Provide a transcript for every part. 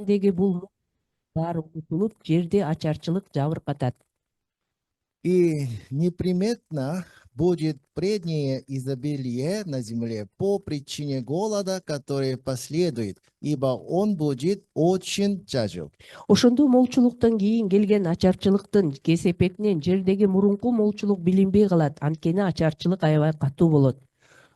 жериндеги бул баары утулуп, жерди ачарчылык жабыркатат. И неприметно будет преднее изобилие на земле по причине голода, который последует, ибо он будет очень тяжел. Ошондо молчулуктан кийин келген ачарчылыктын кесепетинен жердеги мурунку молчулук билинбей калат, анткени ачарчылык аябай катуу болот.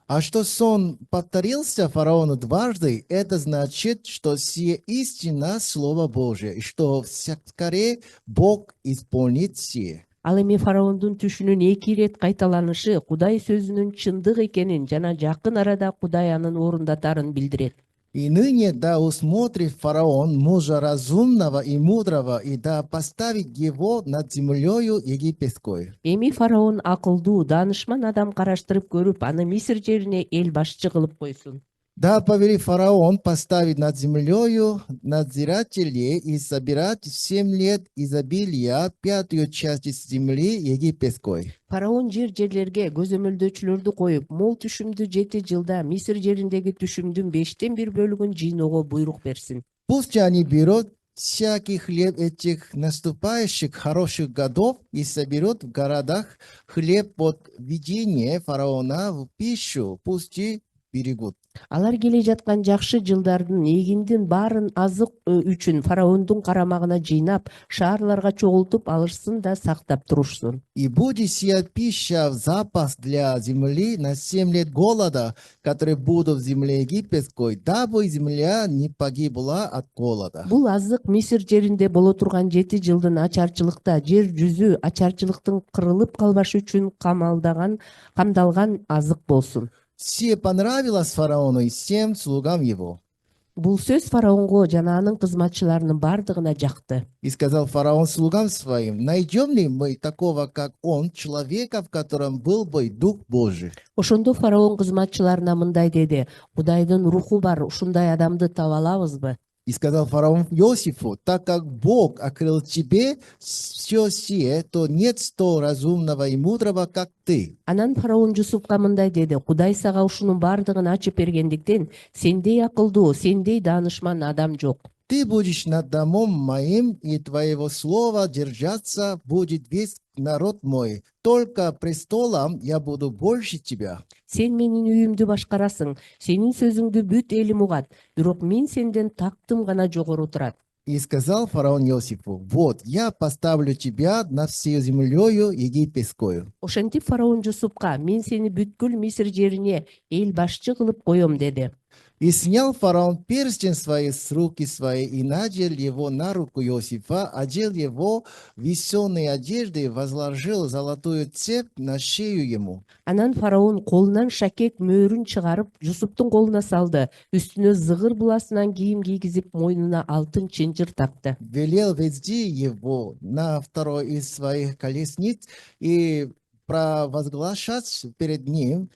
А что сон повторился фараону дважды, это значит, что сие истина Слово Божие, и что скорее Бог исполнит сие. Ал эми фараондун түшүнүн 2 ирет кайталанышы Кудай сөзүнүн чындык экенин жана жакын арада Кудай анын орундатарын билдирет. И ныне да усмотрит фараон мужа разумного и мудрого, и да поставит его над землею египетской. Эми фараон акылдуу, даанышман адам караштырып көрүп, аны Мисир жерине эл башчы кылып койсун. Да повели фараон поставить над землею надзирателей и собирать в 7 лет изобилия 5-ю часть земли египетской. Фараон жерлерге көзөмөлдөөчүлөрдү коюп, мол түшүмдү 7 жылда Мисир жериндеги түшүмдүн 5-1 бөлүгүн жыйноого буйрук берсин. Пусть они берут всякий хлеб этих наступающих хороших годов и соберут в городах хлеб под ведение фараона в пищу, пусть и берегут. Алар келе жаткан жакшы жылдардын эгиндин баарын азык үчүн фараондун карамагына жыйнап, шаарларга чогултуп алышсын да сактап турушсун. И будет сия пища в запас для земли на 7 лет голода, которые будут в земле египетской, дабы земля не погибла от голода. Бул азык Мисир жеринде боло турган 7 жылдын ачарчылыкта жер жүзү ачарчылыктын кырылып калбашы үчүн камдалган азык болсун. Сие понравилось фараону и всем слугам его. Бул сөз фараонго жана анын кызматчыларынын бардыгына жакты. И сказал фараон слугам своим: найдем ли мы такого, как он, человека, в котором был бы Дух Божий? Ошондо фараон кызматчыларына мындай деди: Кудайдын руху бар, ушундай адамды таба алабызбы? И сказал фараон Иосифу: так как Бог открыл тебе все сие, то нет столь разумного и мудрого, как ты. Анан фараон Жусупка мындай деди: Кудай сага ушунун бардыгын ачып бергендиктен, сендей акылдуу, сендей даанышман адам жок. Ты будешь над домом моим, и твоего слова держаться будет весь народ мой. Только престолом я буду больше тебя. Сен менин үйүмдү башкарасың, сенин сөзүңдү бүт элим угат, бирок мен сенден тактым гана жогору турат. И сказал фараон Иосифу: вот, я поставлю тебя над всей землею египетскую. Ошентип фараон Жусупка: мен сени бүткүл Мисир жерине эл башчы кылып коем деди. И снял фараон перстень своей с руки своей и надел его на руку Иосифа, одел его в весеные одежды, возложил золотую цепь на шею ему. Анан фараон колунан шакек мөөрүн чыгарып, Жусуптун колуна салды. Үстүнө зыгыр буласынан кийим кийгизип, мойнуна алтын чынжыр такты. Велел везти его на второй из своих колесниц и провозглашать перед ним: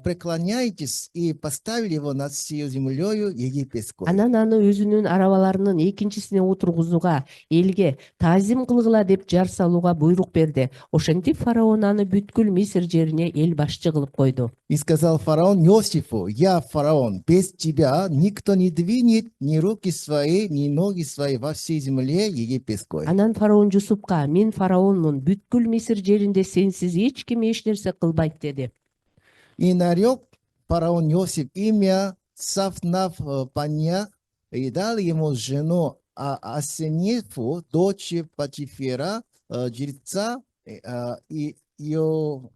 преклоняйтесь, и поставили его над всей землею египетскую. Анан аны өзүнүн арабаларынын экинчисине отургузууга, элге таазим кылгыла деп жар салууга буйрук берди. Ошентип фараон аны бүткүл Мисир жерине эл башчы кылып койду. И сказал фараон Иосифу: я, фараон, без тебя никто не двинет ни руки свои, ни ноги свои во всей земле египетской. Анан фараон Жусупка: мен фараонмун, бүткүл Мисир жеринде сенсиз эч ким эч нерсе кылбайт деди. И нарек фараон Иосиф имя Сафнаф-Панья и дал ему жену Асенефу, дочь Патифера, жреца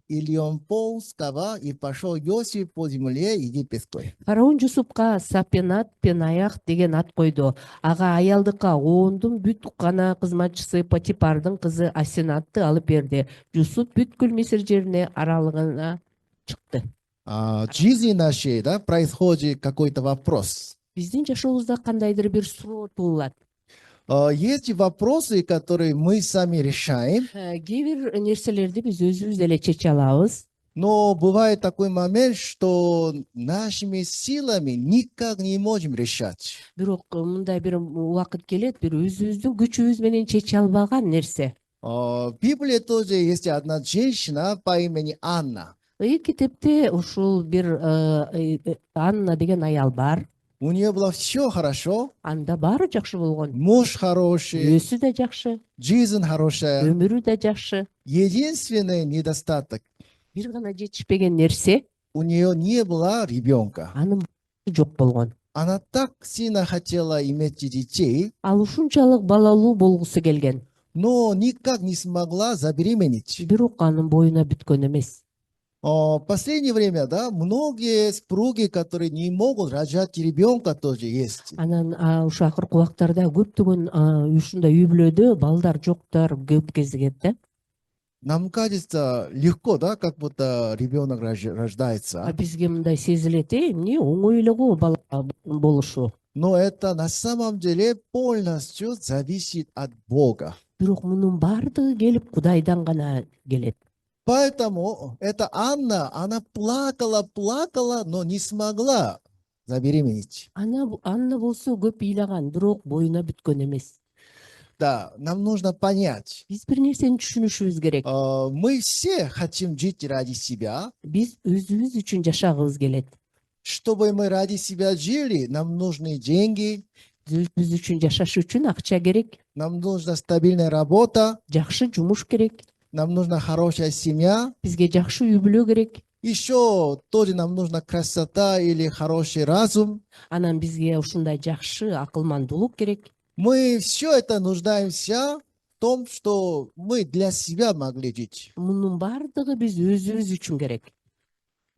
Илионполского, и пошел Иосиф по земле египетской. Фараон Жусупка Сапенат Пенаях деген ат койду. Ага аялдыкка оондун бүт гана кызматчысы Патипардын кызы Асенатты алып берди. Жусуп бүткүл Мисир жерине аралыгына чыкты. В жизни нашей, да, происходит какой-то вопрос. Биздин жашообузда кандайдыр бир суроо туулат. Есть вопросы, которые мы сами решаем, Кээ бир нерселерди биз өзүбүз эле чече алабыз. но бывает такой момент, что нашими силами никак не можем решать. Бирок мындай бир убакыт келет, бир өзүбүздүн күчүбүз менен чече албаган нерсе. В Библии тоже есть одна женщина по имени Анна. Китепте ушул бир Анна деген аял бар. У нее было все хорошо, анда баары жакшы болгон. муж хороший, Өзү да жакшы, жизнь хорошая. өмүрү да жакшы. Единственный недостаток, Бир гана жетишпеген нерсе у нее не было ребенка. анын жок болгон. Она так сильно хотела иметь детей, Ал ушунчалык балалуу болгусу келген. но никак не смогла забеременеть. Бирок анын боюна бүткөн эмес. В последнее время, да, многие супруги, которые не могут рожать ребенка, тоже есть. Анан ушу акыркы убактарда көптөгөн ушундай үй бүлөдө балдар жоктор көп кезигет да. Нам кажется легко, да, как будто ребенок рождается. Бизге мындай сезилет, эмне оңой эле го бала болушу. Но это на самом деле полностью зависит от Бога. Бирок мунун баардыгы келип Кудайдан гана келет. Поэтому эта Анна, она плакала, но не смогла забеременеть. Анна болсо көп ыйлаган, бирок боюна бүткөн эмес. Да, нам нужно понять, Биз бир нерсени түшүнүшүбүз керек. мы все хотим жить ради себя. Биз өзүбүз үчүн жашагыбыз келет. Чтобы мы ради себя жили, нам нужны деньги, Өзүбүз үчүн жашаш үчүн акча керек, нам нужна стабильная работа, жакшы жумуш керек, нам нужна хорошая семья. бизге жакшы үй бүлө керек. Еще тоже нам нужна красота или хороший разум. Анан бизге ушундай жакшы акылмандуулук керек. Мы все это нуждаемся в том, что мы для себя могли жить. Мунун баардыгы биз өзүбүз үчүн керек.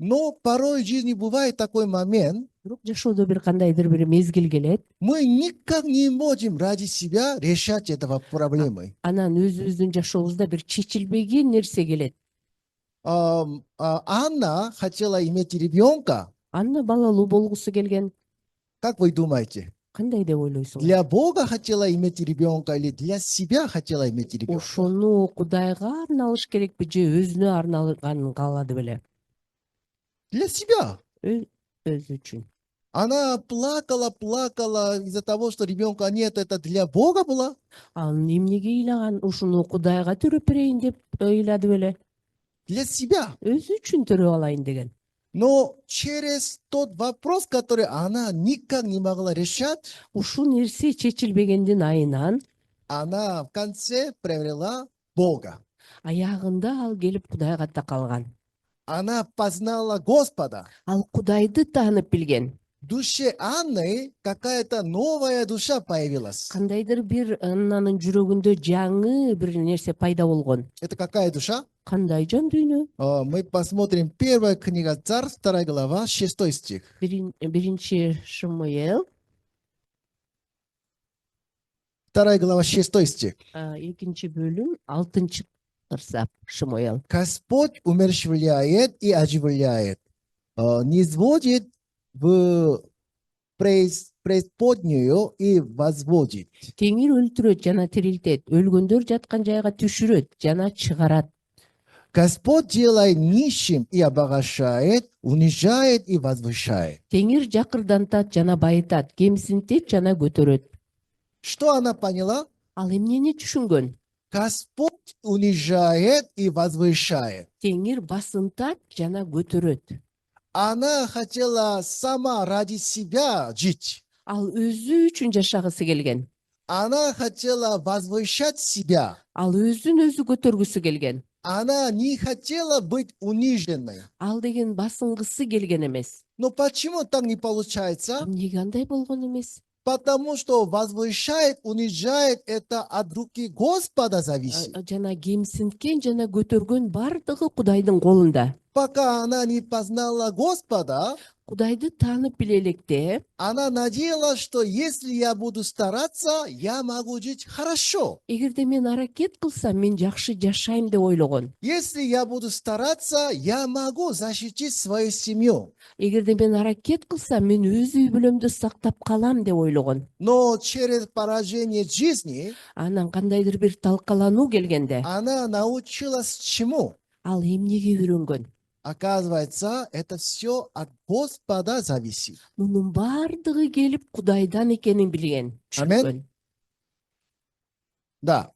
Но порой в жизни бывает такой момент, Бирок жашоодо бир кандайдыр бир мезгил келет. мы никак не можем ради себя решать этого проблемы. Анан өзүбүздүн жашообузда бир чечилбеген нерсе келет. Анна хотела иметь ребенка. Анна балалуу болгусу келген. Как вы думаете? Кандай деп ойлойсуң? Для Бога хотела иметь ребенка или для себя хотела иметь ребенка? Ошону Кудайга арналыш керекпи же өзүнө арналганын каалады беле? Для себя. Өзү үчүн. Она плакала из-за того, что ребенка нет. Это для Бога было? Анын эмнеге ыйлаган? Ушуну Кудайга төрөп берейин деп ыйлады беле? Для себя. Өзү үчүн төрөп алайын деген. Но через тот вопрос, который она никак не могла решать, Ушул нерсе чечилбегендин айынан она в конце привела Бога. аягында ал келип Кудайга такалган. Она познала Господа. Ал Кудайды таанып билген. В душе Анны какая-то новая душа появилась. Кандайдыр бир Аннанын жүрөгүндө жаңы бир нерсе пайда болгон. Это какая душа? Кандай жан дүйнө? Мы посмотрим первая книга Царств, 2 глава, 6 стих. Биринчи Шмуэл, 2 глава, 6 стих. экинчи бөлүм, 6 кырса Шмуэл. Господь умерщвляет и оживляет, низводит в преисподнюю и возводит. Теңир өлтүрөт жана тирилтет, өлгөндөр жаткан жайга түшүрөт жана чыгарат. Господь делает нищим и обогащает, унижает и возвышает. Теңир жакырдантат жана байытат, кемсинтет жана көтөрөт. Что она поняла? Ал эмнени түшүнгөн? Господь унижает и возвышает. Теңир басынтат жана көтөрөт. Она хотела сама ради себя жить. Ал өзү үчүн жашагысы келген. Она хотела возвышать себя. Ал өзүн өзү көтөргүсү келген. Она не хотела быть униженной. Ал деген басынгысы келген эмес. Но почему так не получается? Эмнеге андай болгон эмес? Потому что возвышает, унижает, это от руки Господа зависит. Жана кемсинткен жана көтөргөн бардыгы Кудайдын колунда. Пока она не познала Господа, Кудайды таанып биле электе, она надеялась, что если я буду стараться, я могу жить хорошо. эгерде мен аракет кылсам, мен жакшы жашайм деп ойлогон. Если я буду стараться, я могу защитить свою семью. Эгерде мен аракет кылсам, мен өз үй бүлөмдү сактап калам деп ойлогон. Но через поражение жизни Анан кандайдыр бир талкалануу келгенде, она научилась чему? ал эмнеге үйрөнгөн? Оказывается, это все от Господа зависит. Мунун бардыгы келип Кудайдан экенин билген. Амен. Да.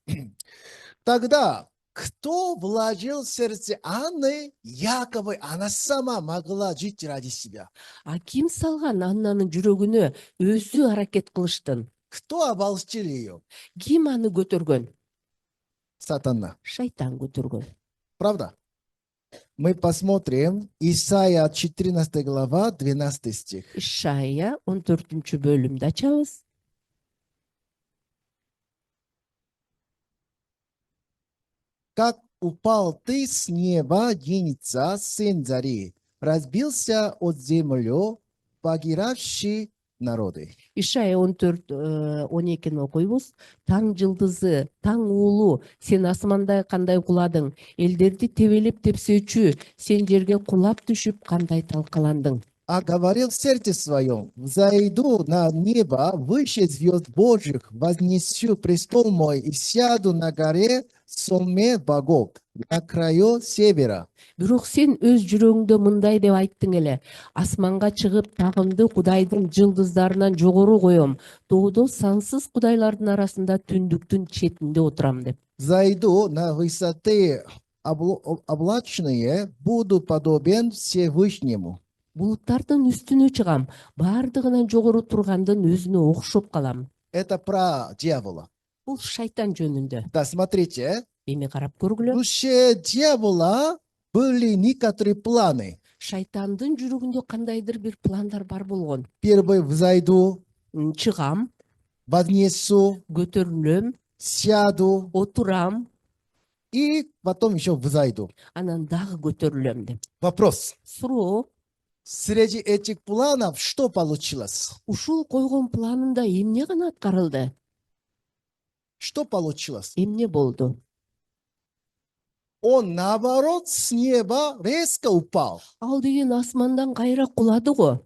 Тогда Кто вложил в сердце Анны, якобы она сама могла жить ради себя? А ким салган Аннанын жүрөгүнө өзү аракет кылыштын? Кто обольстил ее? Ким аны көтөргөн? Сатана. Шайтан көтөргөн. Правда? Мы посмотрим Исайя 14 глава, 12 стих. Ишая 14 бөлүмдү ачабыз. Как упал ты с неба, единица, сын зари, разбился от землю, погиравший народы. Ишая 14-12 окуйбуз. Таң жылдызы, таң уулу, сен асманда кандай куладың? Элдерди тебелеп тепсөөчү, сен жерге кулап түшүп кандай талкаландың? А говорил в сердце своем: взойду на небо выше звезд Божьих, вознесу престол мой и сяду на горе Соме богов, на краю севера. Бирок сен өз жүрөгүңдө мындай деп айттың эле: асманга чыгып тагымды Кудайдын жылдыздарынан жогору коем, тоодо сансыз кудайлардын арасында түндүктүн четинде отурам деп. Зайду на высоты облачные, буду подобен Всевышнему. Булуттардын үстүнө чыгам, баардыгынан жогору тургандын өзүнө окшоп калам. Это про дьявола. Бул шайтан жөнүндө. Да, смотрите, Эми карап в көргүлө. душе дьявола были некоторые планы. Шайтандын жүрөгүндө кандайдыр бир пландар бар болгон. Первый: взойду, Чыгам, вознесу, көтөрүлөм, сяду, отурам, и потом еще взойду. анан дагы көтөрүлөм деп. Вопрос. Суроо, Среди этих планов что получилось? ушул койгон планында эмне гана аткарылды? Что получилось? Эмне болду? Он, наоборот, с неба резко упал. Ал деген асмандан кайра кулады го.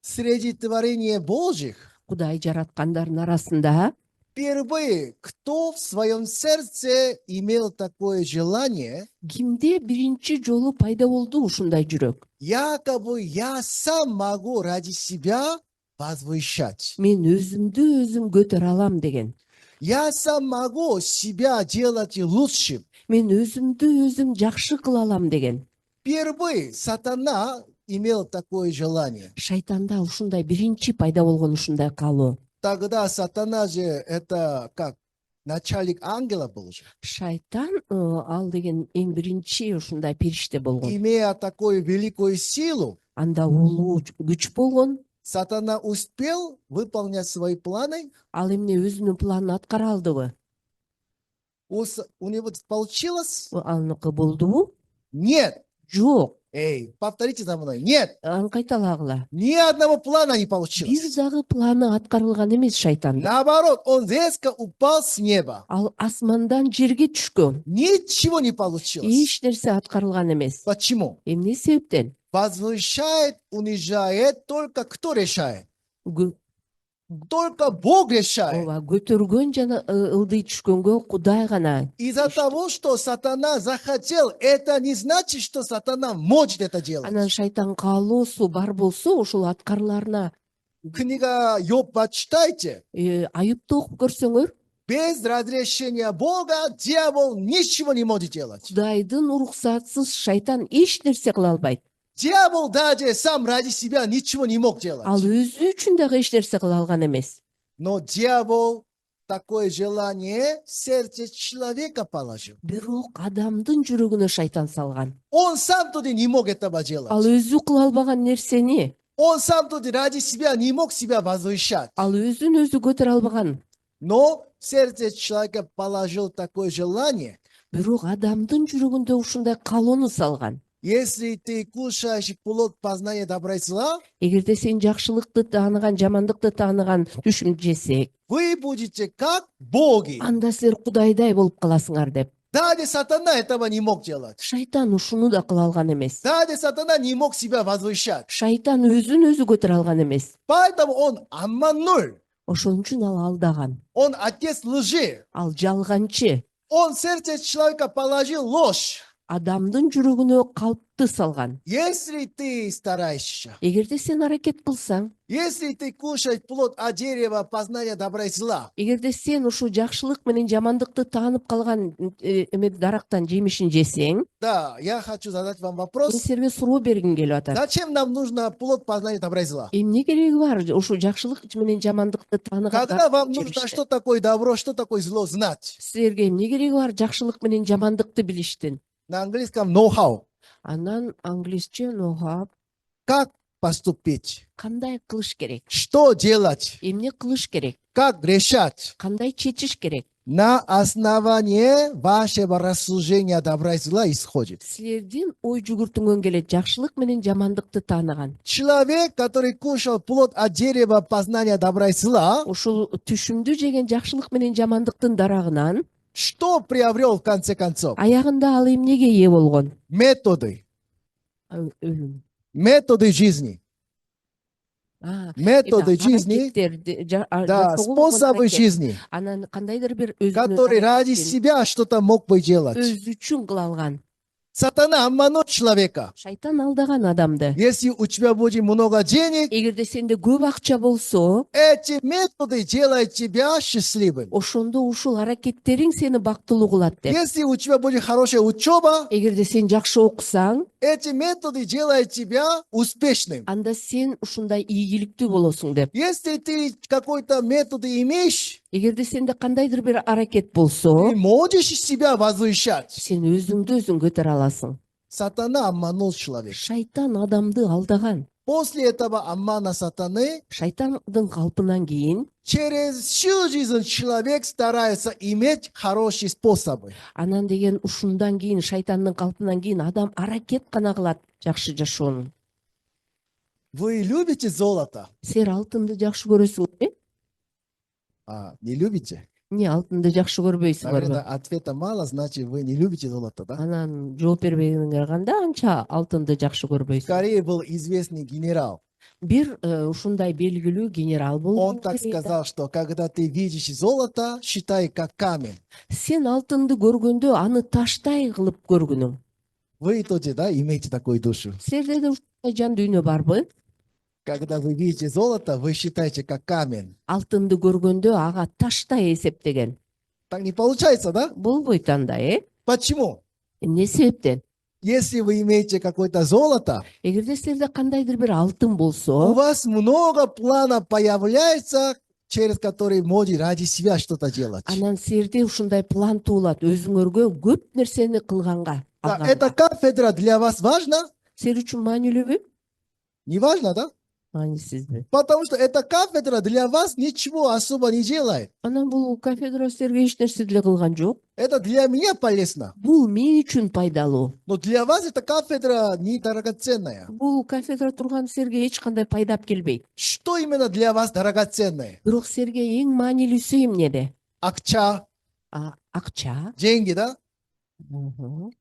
Среди творения Божьих Кудай жараткандардын арасында впервые, кто в своем сердце имел такое желание, кимде биринчи жолу пайда болду ушундай жүрөк? якобы я сам могу ради себя возвышать. Мен өзүмдү өзүм көтөрө алам деген. Я сам могу себя делать лучшим. Мен өзүмдү өзүм жакшы кыла алам деген. Впервые сатана имел такое желание. Шайтанда ушундай биринчи пайда болгон ушундай каалоо. Тогда сатана же это как начальник ангела был же. Шайтан ал деген эң биринчи ушундай периште болгон. Имея такую великую силу, Анда улуу күч болгон. сатана успел выполнять свои планы. Ал эмне өзүнүн планын аткара алдыбы? У него получилось? Аныкы болдубу? Нет. Жок. Эй, повторите за мной. Нет. Аны кайталагыла. Ни одного плана не Бир получилось. дагы планы аткарылган эмес шайтанда. Наоборот, он резко упал с неба. Ал асмандан жерге түшкөн. Ничего не получилось. Эч нерсе аткарылган эмес. Почему? Эмне себептен? Возвышает, унижает только кто решает? Гө- Только Бог решает. Ооба, көтөргөн жана ылдый түшкөнгө Кудай гана. Из-за того, что сатана захотел, это не значит, что сатана может это делать. Анан шайтан каалоосу бар болсо, ушул аткарыларына Книга Йоб почитайте. айыпты окуп көрсөңөр, Без разрешения Бога дьявол ничего не может делать. Кудайдын уруксатсыз шайтан эч нерсе кыла албайт. Дьявол даже сам ради себя ничего не мог Ал делать. өзү үчүн дагы эч нерсе кыла алган эмес. Но дьявол такое желание в сердце человека положил. Бирок адамдын жүрөгүнө шайтан салган. Он сам туда не мог этого Ал делать. өзү кыла албаган нерсени, Он сам туда ради себя не мог себя возвышать. ал өзүн өзү көтөрө албаган. Но в сердце человека положил такое желание. Бирок адамдын жүрөгүндө ушундай каалоону салган. Если ты кушаешь плод познания добра и зла, Эгерде сен жакшылыкты тааныган, жамандыкты тааныган түшүм жесек, вы будете как боги. анда силер Кудайдай болуп каласыңар деп. Даже сатана этого не мог делать. Шайтан ушуну да кыла алган эмес. Даже сатана не мог себя возвышать. Шайтан өзүн өзү көтөрө алган эмес. Поэтому он обманул. Ошон үчүн ал алдаган. Он отец лжи. Ал жалганчы. Он в сердце человека положил ложь. Адамдын жүрөгүнө калп жамандыкты салган. Если ты стараешься, Эгерде сен аракет кылсаң, если ты кушаешь плод от дерева познания добра и зла, эгерде сен ушу жакшылык менен жамандыкты таанып калган эме дарактан жемишин жесең, да, я хочу задать вам мен вопрос. силерге суроо бергим келип атат. Зачем нам нужно плод познания добра и зла? Эмне кереги бар ушу жакшылык менен жамандыкты тааныган Когда вам нужно, жемиште? что такое добро, что такое зло знать? Силерге эмне кереги бар жакшылык менен жамандыкты билиштин? На английском know-how. Анан англисче know-how, Как поступить? кандай кылыш керек, Что делать? эмне кылыш керек, Как решать? кандай чечиш керек. На основании вашего рассуждения добра и зла исходит. Силердин ой жүгүртүңөн келет жакшылык менен жамандыкты тааныган. Человек, который кушал плод от дерева познания добра и зла, Ушул түшүмдү жеген жакшылык менен жамандыктын дарагынан что приобрел в конце концов? аягында ал эмнеге ээ болгон? Методы. Өлүм. Методы жизни. Методы жизни, да, способы жизни, Анан кандайдыр бир который ради себя что-то мог бы делать. өз үчүн кыла алган. Сатана обманул человека. Шайтан алдаган адамды. Если у тебя будет много денег, Эгерде сенде көп акча болсо, эти методы делают тебя счастливым. ошондо ушул аракеттериң сени бактылуу кылат деп. Если у тебя будет хорошая учеба, Эгерде сен жакшы окусаң, эти методы делают тебя успешным. анда сен ушундай ийгиликтүү болосуң деп. Если ты какой-то метод имеешь, Эгерде сенде кандайдыр бир аракет болсо, ты можешь себя возвышать. сен өзүңдү өзүң көтөрө аласың. Сатана обманул человека. Шайтан адамды алдаган. После этого обмана сатаны, Шайтандын калпынан кийин через всю жизнь человек старается иметь хорошие способы. анан деген ушундан кийин шайтандын калпынан кийин адам аракет гана кылат жакшы жашоонун. Вы любите золото? Сен алтынды жакшы көрөсүңбү? Не любите? Эмне алтынды жакшы көрбөйсүңөрбү? Наверное, ответа мало, значит, вы не любите золото, да? Анан жооп бербегиңе караганда анча алтынды жакшы көрбөйсүң. Скорее был известный генерал. Бир ушундай белгилүү генерал Он болгон. так сказал, что когда ты видишь золото, считай как камень. Сен алтынды көргөндө аны таштай кылып көргүнүң. Вы тоже, да, имеете такую душу? Силерде да ушундай жан дүйнө барбы? Когда вы видите золото, вы считаете как камень. Алтынды көргөндө ага таштай эсептеген. Так не получается, да? Болбойт анда, Почему? Эмне себептен? Если вы имеете какое-то золото, Эгерде силерде кандайдыр бир алтын у болсо, вас много планов появляется, через которые можете ради себя что-то делать. анан силерде ушундай план туулат, өзүңөргө көп нерсени кылганга. Да, эта кафедра для вас важна? Силер үчүн маанилүүбү? Не важно, да? Маанисизби? Потому что эта кафедра для вас ничего особо не делает. Анан бул кафедра силерге эч нерсе деле кылган жок. Это для меня полезно. Бул мен үчүн пайдалуу. Но для вас эта кафедра не драгоценная. Бул кафедра турган силерге эч кандай пайда алып келбейт. Что именно для вас драгоценное? Бирок силерге эң маанилүүсү эмнеде? Акча, Акча. деньги, да?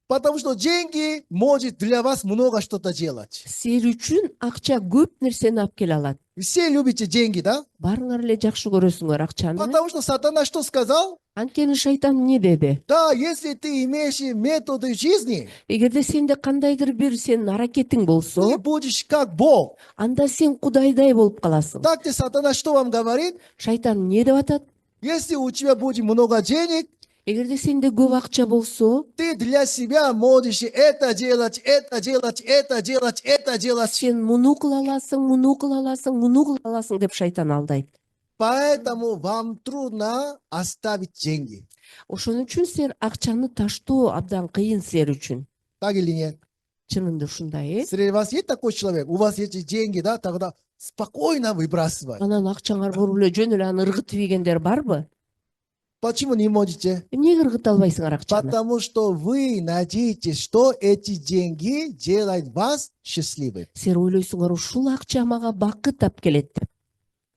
Потому что деньги может для вас много что-то делать. Силер үчүн акча көп нерсени алып келе алат. Все любите деньги, да? Баарыңар эле жакшы көрөсүңөр акчаны. Потому что сатана что сказал? Анткени шайтан эмне деди? Да, если ты имеешь методы жизни, Эгерде сенде кандайдыр бир сенин аракетиң ты болсо, будешь как Бог. анда сен кудайдай болуп каласың. Так ты сатана что вам говорит? Шайтан эмне деп атат? Если у тебя будет много денег, Эгерде сенде көп акча болсо, ты для себя можешь это делать, это делать, это делать, это делать. сен муну кыла аласың, муну кыла аласың, муну кыла аласың деп шайтан алдайт. Поэтому вам трудно оставить деньги. Ошон үчүн силер акчаны таштоо абдан кыйын силер үчүн. Так или нет? Чынында ушундай, Среди вас есть такой человек? У вас есть деньги, да? Тогда спокойно выбрасывай. Анан акчаңар болуп эле жөн эле аны ыргытып ийгендер барбы? Почему не можете? Эмнеге ыргыта албайсыңар акчаны? Потому что вы надеетесь, что эти деньги делают вас счастливым. Силер ойлойсуңар ушул акча мага бакыт алып келет деп.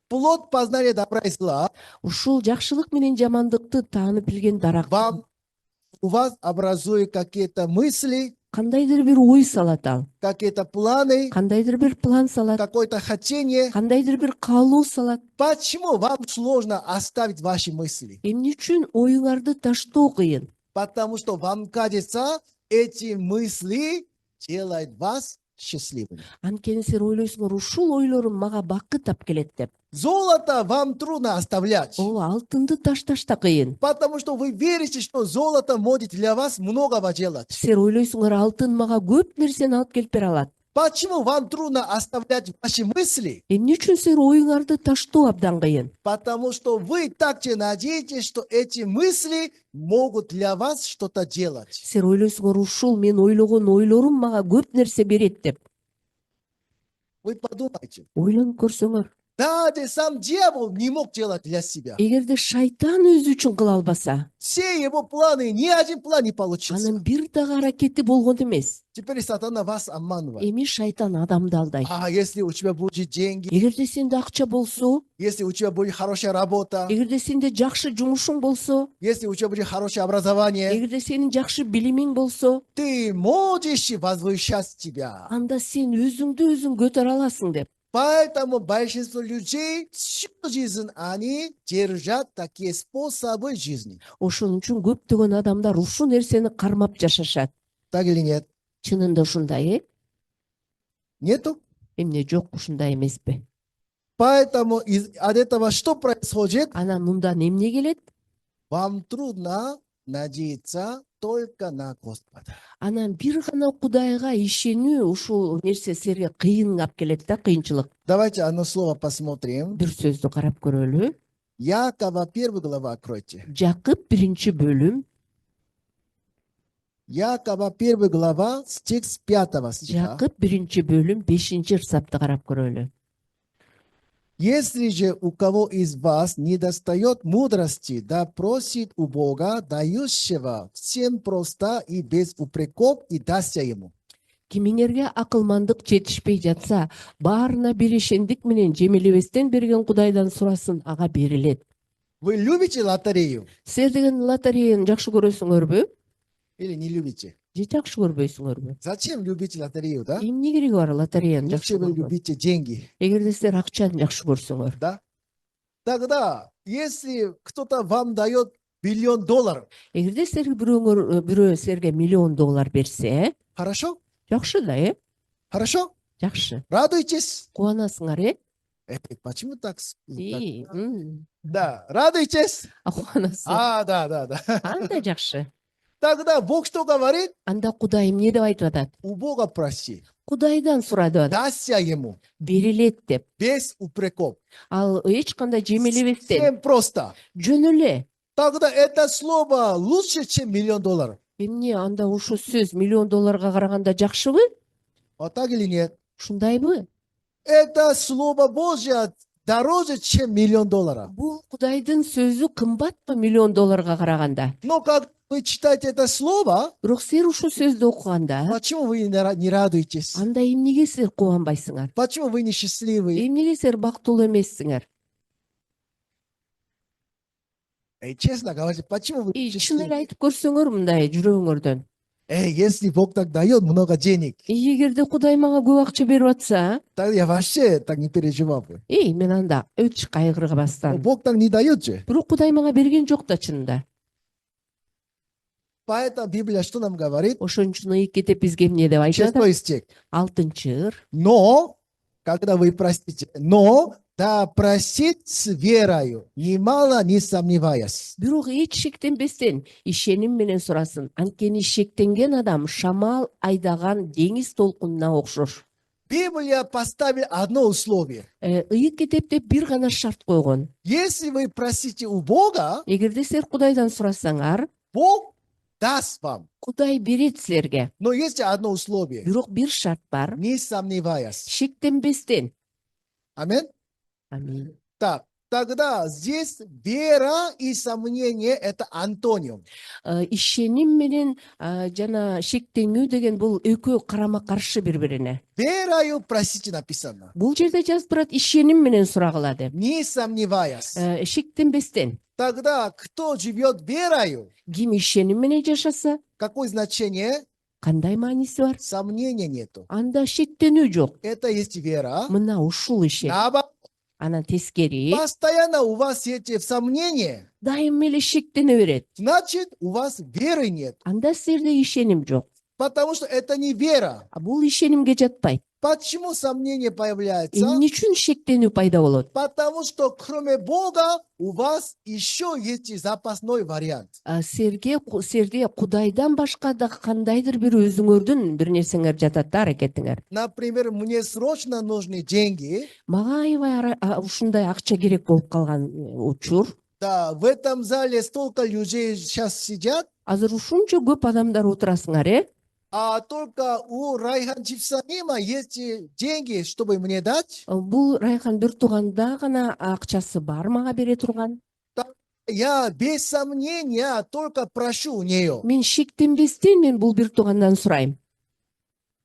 Плод познания добра и зла Ушул жакшылык менен жамандыкты таанып билген дарак у вас образуют какие-то мысли, кандайдыр бир ой салат ал, какие-то планы, кандайдыр бир план салат, какое-то хотение. кандайдыр бир каалоо салат. Почему вам сложно оставить ваши мысли? Эмне үчүн оюңарды таштоо кыйын? Потому что вам кажется, эти мысли делает вас счастливым. Анткени силер ойлойсуңар, ушул ойлорум мага бакыт алып келет деп. Золото вам трудно оставлять, Ооба, алтынды ташташ да кыйын. потому что вы верите, что золото может для вас многого делать. Силер ойлойсуңар, алтын мага көп нерсени алып келип бере алат. Почему вам трудно оставлять ваши мысли? Эмне үчүн силер оюңарды таштоо абдан кыйын? Потому что вы также надеетесь, что эти мысли могут для вас что-то делать. Силер ойлойсуңар, ушул мен ойлогон ойлорум мага көп нерсе берет деп. Вы подумайте. Ойлонуп көрсөңөр, Даже сам дьявол не мог делать для себя. эгерде шайтан өзү үчүн кыла албаса, Все его планы, ни один план не получился. анын бир дагы аракети болгон эмес. Теперь сатана вас обманывает. Эми шайтан адамды алдайт. А если у тебя будут деньги, Эгерде сенде акча болсо, если у тебя будет хорошая работа, эгерде сенде жакшы жумушуң болсо, если у тебя будет хорошее образование, эгерде сенин жакшы билимиң болсо, ты можешь возвышать тебя. анда сен өзүңдү өзүң көтөрө аласың деп. Поэтому большинство людей всю жизнь они держат такие способы жизни. Ошон үчүн көптөгөн адамдар ушул нерсени кармап жашашат. Так или нет? Чынында ушундай, Нету? эмне жок ушундай эмеспи? Поэтому от этого что происходит? Анан мындан эмне келет? Вам трудно надеяться только на Господа. Анан бир гана Кудайга ишенүү ушул нерсе силерге кыйын алып келет да, кыйынчылык. Давайте одно слово посмотрим. Бир сөздү карап көрөлү. Якова 1 глава откройте. Жакып 1-бөлүм. Якова 1 глава, стих с 5 стиха. Жакып 1-бөлүм 5-ырсапты карап көрөлү. Если же у кого из вас недостает мудрости, да просит у Бога, дающего всем просто и без упреков, и дастся ему. Кимиңерге акылмандык жетишпей жатса, баарына бирешендик менен жемелебестен берген Кудайдан сурасын, ага берилет. Вы любите лотерею Силер деген лотереяны жакшы көрөсүңөрбү? или не любите? Же жакшы көрбөйсүңөрбү? Зачем любите лотерею, да? Эмне кереги бар лотереяны Лучше жакшы вы көргөн? любите деньги, Эгерде силер акчаны жакшы көрсөңөр, да? Тогда, если кто-то вам дает $1 миллион, эгерде силерге бирөө силерге $1 миллион берсе, хорошо? жакшы да, Хорошо? жакшы. Радуйтесь. Кубанасыңар, Почему так? Да, Да, радуйтесь. кубанасың. Да. Анда жакшы. Тогда Бог что говорит? Анда Кудай эмне деп айтып атат? У Бога проси. Кудайдан сура деп атат. Дастся ему. Берилет деп. Без упреков. Ал эч кандай жемелебестен Всем просто. жөн эле. Тогда это слово лучше, чем $1 миллион. Эмне анда ушул сөз $1 миллион караганда жакшыбы? Вот так или нет? Ушундайбы? Это слово Божье дороже, чем $1 миллион. Бул Кудайдын сөзү кымбатпы $1 миллион караганда? Но как вы читаете это слово, Бирок силер ушул сөздү окуганда, почему вы не радуетесь? анда эмнеге силер кубанбайсыңар? Почему вы несчастливы? Эмнеге силер бактылуу эмессиңер? Честно говоря, почему вы Чын эле несчастливы? айтып көрсөңөр мындай жүрөгүңөрдөн. Если Бог так дает много денег, Эгерде Кудай мага көп акча берип атса, тогда я вообще так не переживал бы. мен анда өч Но кайгырбастан. Бог так не дает же. Бирок Кудай мага берген жок да чынында. Поэтому Библия что нам говорит? Ошон үчүн ыйык кетип бизге эмне деп айтат? 6 стих. 6-ыр. Но, когда вы простите, но да просит с верою, немало не сомневаясь. Бирок эч шектенбестен ишеним менен сурасын. Анткени шектенген адам шамал айдаган деңиз толкунуна окшош. Библия поставила одно условие. Ыйык кетепте бир гана шарт койгон. Если вы просите у Бога, Эгерде силер Кудайдан сурасаңар, Бог даст вам. Кудай берет силерге. Но есть одно условие. Бирок бир шарт бар. Не сомневаясь. Шектенбестен. Аминь. Аминь. Так, тогда здесь вера и сомнение – это антоним. Ишеним менен жана шектенүү деген бул экөө карама каршы бири бирине. Верою просите написано. Бул жерде жазып турат ишеним менен сурагыла деп. Не сомневаясь. Шектенбестен. Тогда кто живет верою? Ким ишеним менен жашаса, Какое значение? кандай мааниси бар? Сомнения нету. Анда шектенүү жок. Это есть вера. Мына ушул ишен. Наоборот, Анан тескери постоянно у вас эти сомнения, дайым эле шектене берет. значит, у вас веры нет. Анда силерде ишеним жок. Потому что это не вера. Бул ишенимге жатпайт. Почему сомнение появляется? Эмне үчүн шектенүү пайда болот? Потому что кроме Бога у вас еще есть запасной вариант. Серде Кудайдан башка да кандайдыр бир өзүңөрдүн бир нерсеңер жатат да, аракетиңер. Например, мне срочно нужны деньги. Мага аябай ушундай акча керек болуп калган учур. Да, в этом зале столько людей сейчас сидят, Азыр ушунча көп адамдар отурасыңар, а только у Райхан Чифсанима есть деньги, чтобы мне дать. Бул Райхан бир тууганда гана акчасы бар мага бере турган. Я без сомнения только прошу у нее. Мен шектенбестен мен бул бир туугандан сурайм.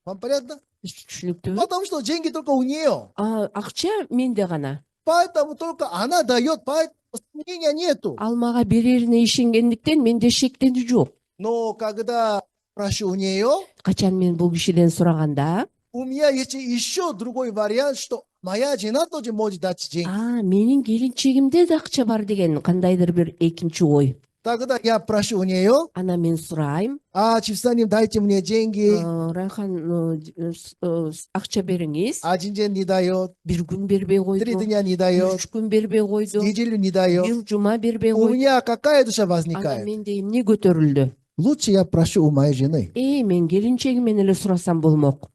Вам понятно? Түшүнүктүүбү? Потому что деньги только у нее. Акча менде гана. Поэтому только она дает, поэтому сомнения нету. Ал мага берерине ишенгендиктен менде шектенүү жок. Но когда прошу у нее, Качан мен бул кишиден сураганда, у меня есть еще другой вариант, что моя жена тоже может дать деньги. менин келинчегимде да акча бар деген кандайдыр бир экинчи ой. Тогда я прошу у нее, Ана мен сурайм, Чифсаним, дайте мне деньги. Райхан акча бериңиз. Один день не дает, Бир күн бербей 3 койду, дня не дает, 3 күн бербей койду, неделю не дает. бир жума бербей У койду. меня какая душа Ана возникает? менде эмне көтөрүлдү? Лучше я прошу у моей жены. Мен келинчегимен эле сурасам болмок.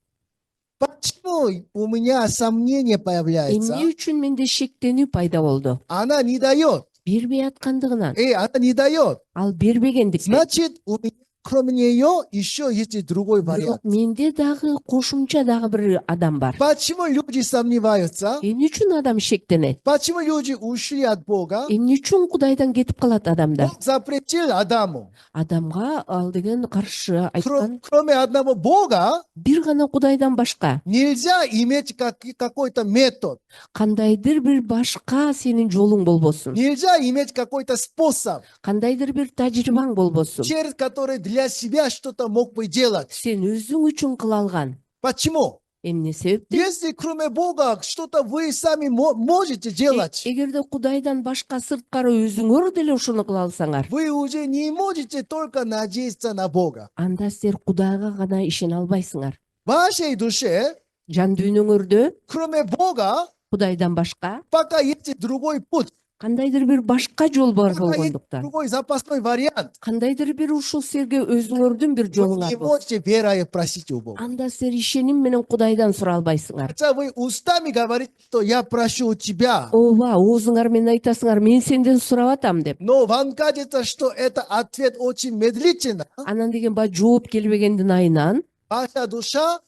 Почему у меня сомнение появляется? Эмне үчүн менде шектенүү пайда болду? Она не дает. Бербей аткандыгынан. Она не дает. Ал бербегендиктен. Значит, у меня, кроме нее, еще есть другой Бирок вариант. менде дагы кошумча дагы бир адам бар. Почему люди сомневаются? Эмне үчүн адам шектенет? Почему люди ушли от Бога? Эмне үчүн Кудайдан кетип калат адамдар? Бог запретил Адаму. Адамга ал деген каршы айткан, Кроме одного Бога, бир гана Кудайдан башка нельзя иметь какой-то метод. кандайдыр бир башка сенин жолуң болбосун. Нельзя иметь какой-то способ, Кандайдыр бир тажрыйбаң болбосун. через который для себя что-то мог бы делать. Сен өзүң үчүн кыла алган. Почему? Эмне себептен? Если кроме Бога что-то вы сами можете делать, Эгерде Кудайдан башка сырткары өзүңөр деле ошону кыла алсаңар, вы уже не можете только надеяться на Бога. анда силер Кудайга гана ишене албайсыңар. В вашей душе, Жан дүйнөңөрдө кроме Бога, Кудайдан башка пока есть другой путь, кандайдыр бир башка жол бар пока есть болгондуктан, другой запасной вариант. кандайдыр бир ушул силерге өзүңөрдүн бир Вы жолуңар не бар. можете верой просить у Бога. Анда силер ишеним менен Кудайдан сурай албайсыңар. Хотя вы устами говорите, что я прошу у тебя, Ооба, оозуңар менен айтасыңар, мен сенден сурап атам деп. но вам кажется, что это ответ очень медлительно. Анан деген баягы жооп келбегендин айынан Ваша душа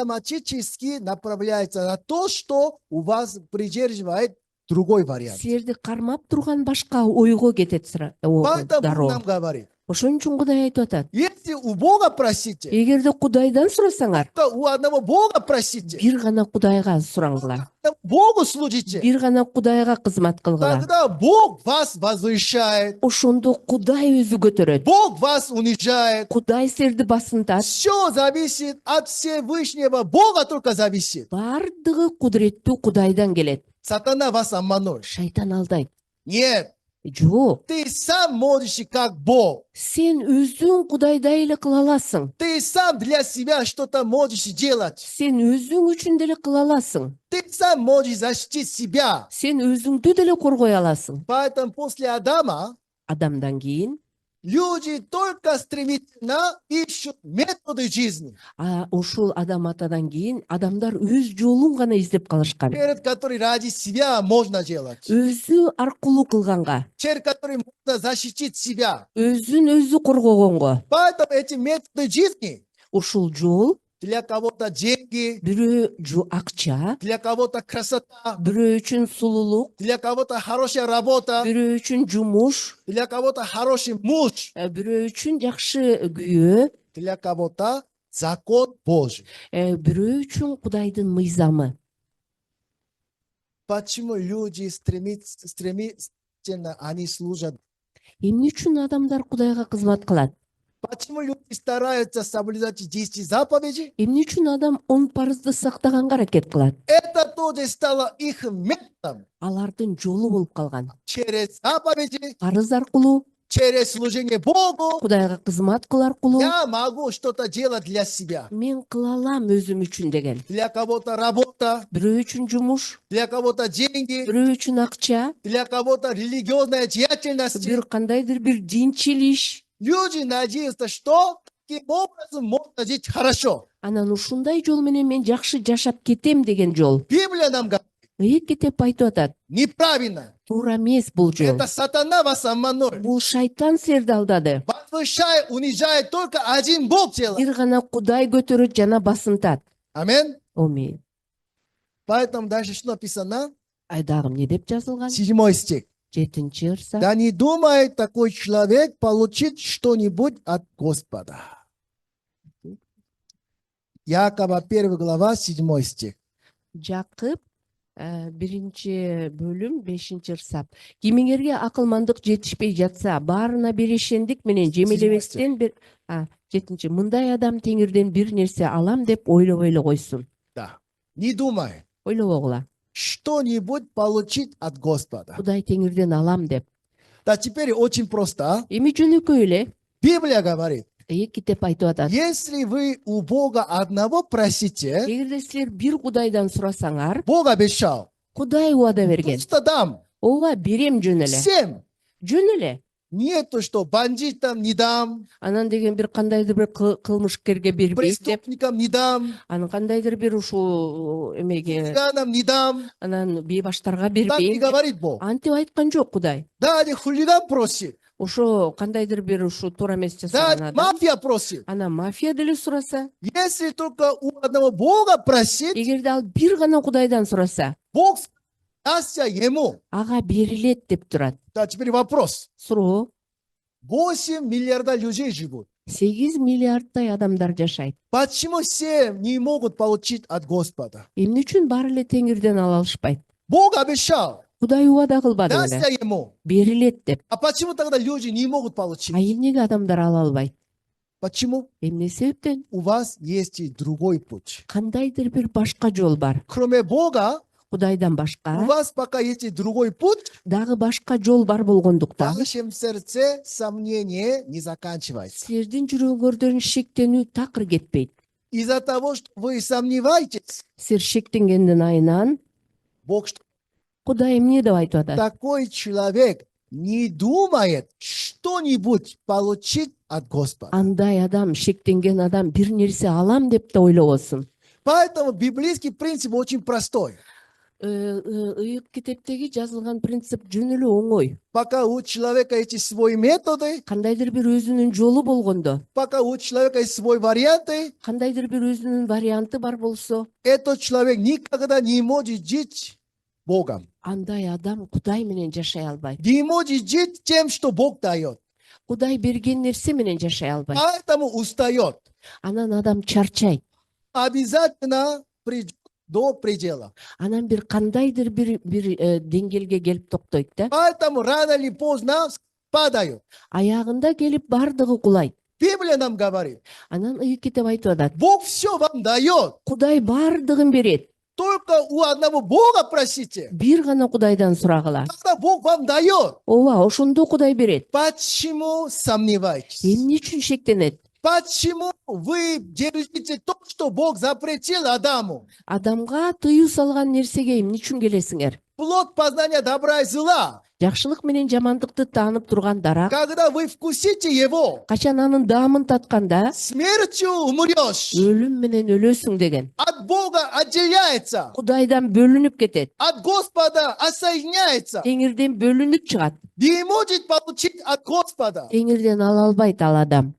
автоматически направляется на то, что у вас придерживает другой вариант. силерди кармап турган башка ойго кетет Поэтому дароо. нам говорит, Ошон үчүн Кудай айтып атат. если у Бога просите, Эгерде Кудайдан сурасаңар, то у одного Бога просите, бир гана Кудайга сураңгыла. Богу служите, Бир гана Кудайга кызмат кылгыла. тогда Бог вас возвышает, Ошондо Кудай өзү көтөрөт. Бог вас унижает. Кудай силерди басынтат. Все зависит от Всевышнего Бога, только зависит. Бардыгы кудуреттүү Кудайдан келет. Сатана вас обманул. Шайтан алдайт. Нет, Жок. ты сам можешь как Бог. Сен өзүң Кудайдай эле кыла аласың. Ты сам для себя что-то можешь делать. Сен өзүң үчүн деле кыла аласың. Ты сам можешь защитить себя. Сен өзүңдү деле коргой аласың. Поэтому после Адама Адамдан кийин люди только стремительно ищут методы жизни, ушул адам атадан кийин адамдар өз жолун гана издеп калышкан. перед которой ради себя можно делать, Өзү аркылуу кылганга, через который можно защитить себя. өзүн өзү коргогонго. Поэтому эти методы жизни Ушул жол для кого-то деньги, бирөө акча, для кого-то красота, бирөө үчүн сулуулук, для кого-то хорошая работа, бирөө үчүн жумуш, для кого-то хороший муж, бирөө үчүн жакшы күйөө, для кого-то закон Божий. бирөө үчүн Кудайдын мыйзамы. Почему люди стремительно они служат? Эмне үчүн адамдар Кудайга кызмат кылат? Почему люди стараются соблюдать 10 заповедей? Эмне үчүн адам 10 парызды сактаганга аракет кылат? Это тоже стало их методом. Алардын жолу болуп калган. Через заповеди Парыз аркылуу через служение Богу Кудайга кызмат кылар кулу я могу что-то делать для себя. мен кыла алам өзүм үчүн деген. Для кого-то работа, Бирөө үчүн жумуш, для кого-то деньги, бирөө үчүн акча, для кого-то религиозная деятельность. бир кандайдыр бир динчил иш. Люди надеются, что таким образом можно жить хорошо. Анан ушундай жол менен мен жакшы жашап кетем деген жол. Библия нам говорит, Ыйык китеп айтып атат. неправильно. Туура эмес бул жол. Это сатана вас обманул. Бул шайтан силерди алдады. Возвышает, унижает только один Бог делает. Бир гана Кудай көтөрөт жана басынтат. Аминь. Амин. Поэтому дальше что написано? Дагы эмне деп жазылган? 7 стих. 7 ырса. Да не думает такой человек получить что-нибудь от Господа. Якова 1 глава 7 стих. Жакып 1 бөлүм 5 ырсап. Кимиңерге акылмандык жетишпей жатса, баарына берешендик менен жемелебестен бир 7. Мындай адам теңирден бир нерсе алам деп ойлобой эле койсун. Да. Не думай Ойлобогула. что-нибудь получить от Господа. Кудай теңирден алам деп. Да теперь очень просто. Эми жөнөкөй эле. Библия говорит, Китеп айтып атат. если вы у Бога одного просите, Эгерде силер бир Кудайдан сурасаңар, Бог обещал, Кудай убада берген. просто дам. Ооба берем жөн эле. Всем. Жөн эле. Нету, что бандитам не дам, Анан деген бир кандайдыр бир кылмышкерге бербейт деп, преступникам не дам, анан кандайдыр бир ушул эмеге, хулиганам не дам. анан бейбаштарга Так не бербейм. говорит Бог. Антип айткан жок Кудай. Да, один хулиган просит. Ошо кандайдыр бир ушу туура эмес Да, жасаган адам. мафия просит. Анан мафия деле сураса, Если только у одного Бога просит, эгерде ал бир гана Кудайдан сураса, Бог дастся ему. ага берилет деп турат. Да, теперь вопрос. Суроо, 8 миллиардов людей живут. 8 миллиардтай адамдар жашайт. Почему все не могут получить от Господа? Эмне үчүн баары эле теңирден ала алышпайт? Бог обещал, Кудай убада кылбады дастся беле. ему. Берилет деп. А почему тогда люди не могут получить? Эмнеге адамдар ала албайт? Почему? Эмне себептен? У вас есть и другой путь. Кандайдыр бир башка жол бар. Кроме Бога, Кудайдан у башка вас пока есть и другой путь. дагы башка жол бар В болгондуктан вашем сердце сомнение не заканчивается. силердин жүрөгүңөрдөн шектенүү такыр кетпейт. Из-за того, что вы сомневаетесь, Силер шектенгенден айынан Бог что Кудай эмне деп айтып атат? такой человек не думает что-нибудь получить от Господа. Андай адам, шектенген адам бир нерсе алам деп да ойлобосун. Поэтому библейский принцип очень простой. Ыйык китептеги жазылган принцип жөн эле оңой. Пока у человека есть свои методы, Кандайдыр бир өзүнүн жолу болгондо, пока у человека есть свои варианты, кандайдыр бир өзүнүн варианты бар болсо, этот человек никогда не может жить Богом. андай адам Кудай менен жашай албайт. Не может жить тем, что Бог дает. Кудай берген нерсе менен жашай албайт. Поэтому устает. Анан адам чарчайт. Обязательно придет до предела. Анан бир кандайдыр бир деңгээлге келип токтойт да. Поэтому рано или поздно падают. Аягында келип бардыгы кулайт. Библия нам говорит, Анан ыйык китеп айтып атат. Бог все вам дает. Кудай бардыгын берет. Только у одного Бога просите. Бир гана Кудайдан сурагыла. Тогда Бог вам дает. Ооба, ошондо Кудай берет. Почему сомневаетесь? Эмне үчүн шектенет? Почему вы держите то, что Бог запретил Адаму? Адамга тыюу салган нерсеге эмне үчүн келесиңер? Плод познания добра и зла. Жакшылык менен жамандыкты таанып турган дарак, Когда вы вкусите его, качан анын даамын татканда смертью умрешь. өлүм менен өлөсүң деген. От Бога отделяется. Кудайдан бөлүнүп кетет. От Господа отсоединяется. Теңирден бөлүнүп чыгат. Не может получить от Господа. Теңирден ала албайт ал адам.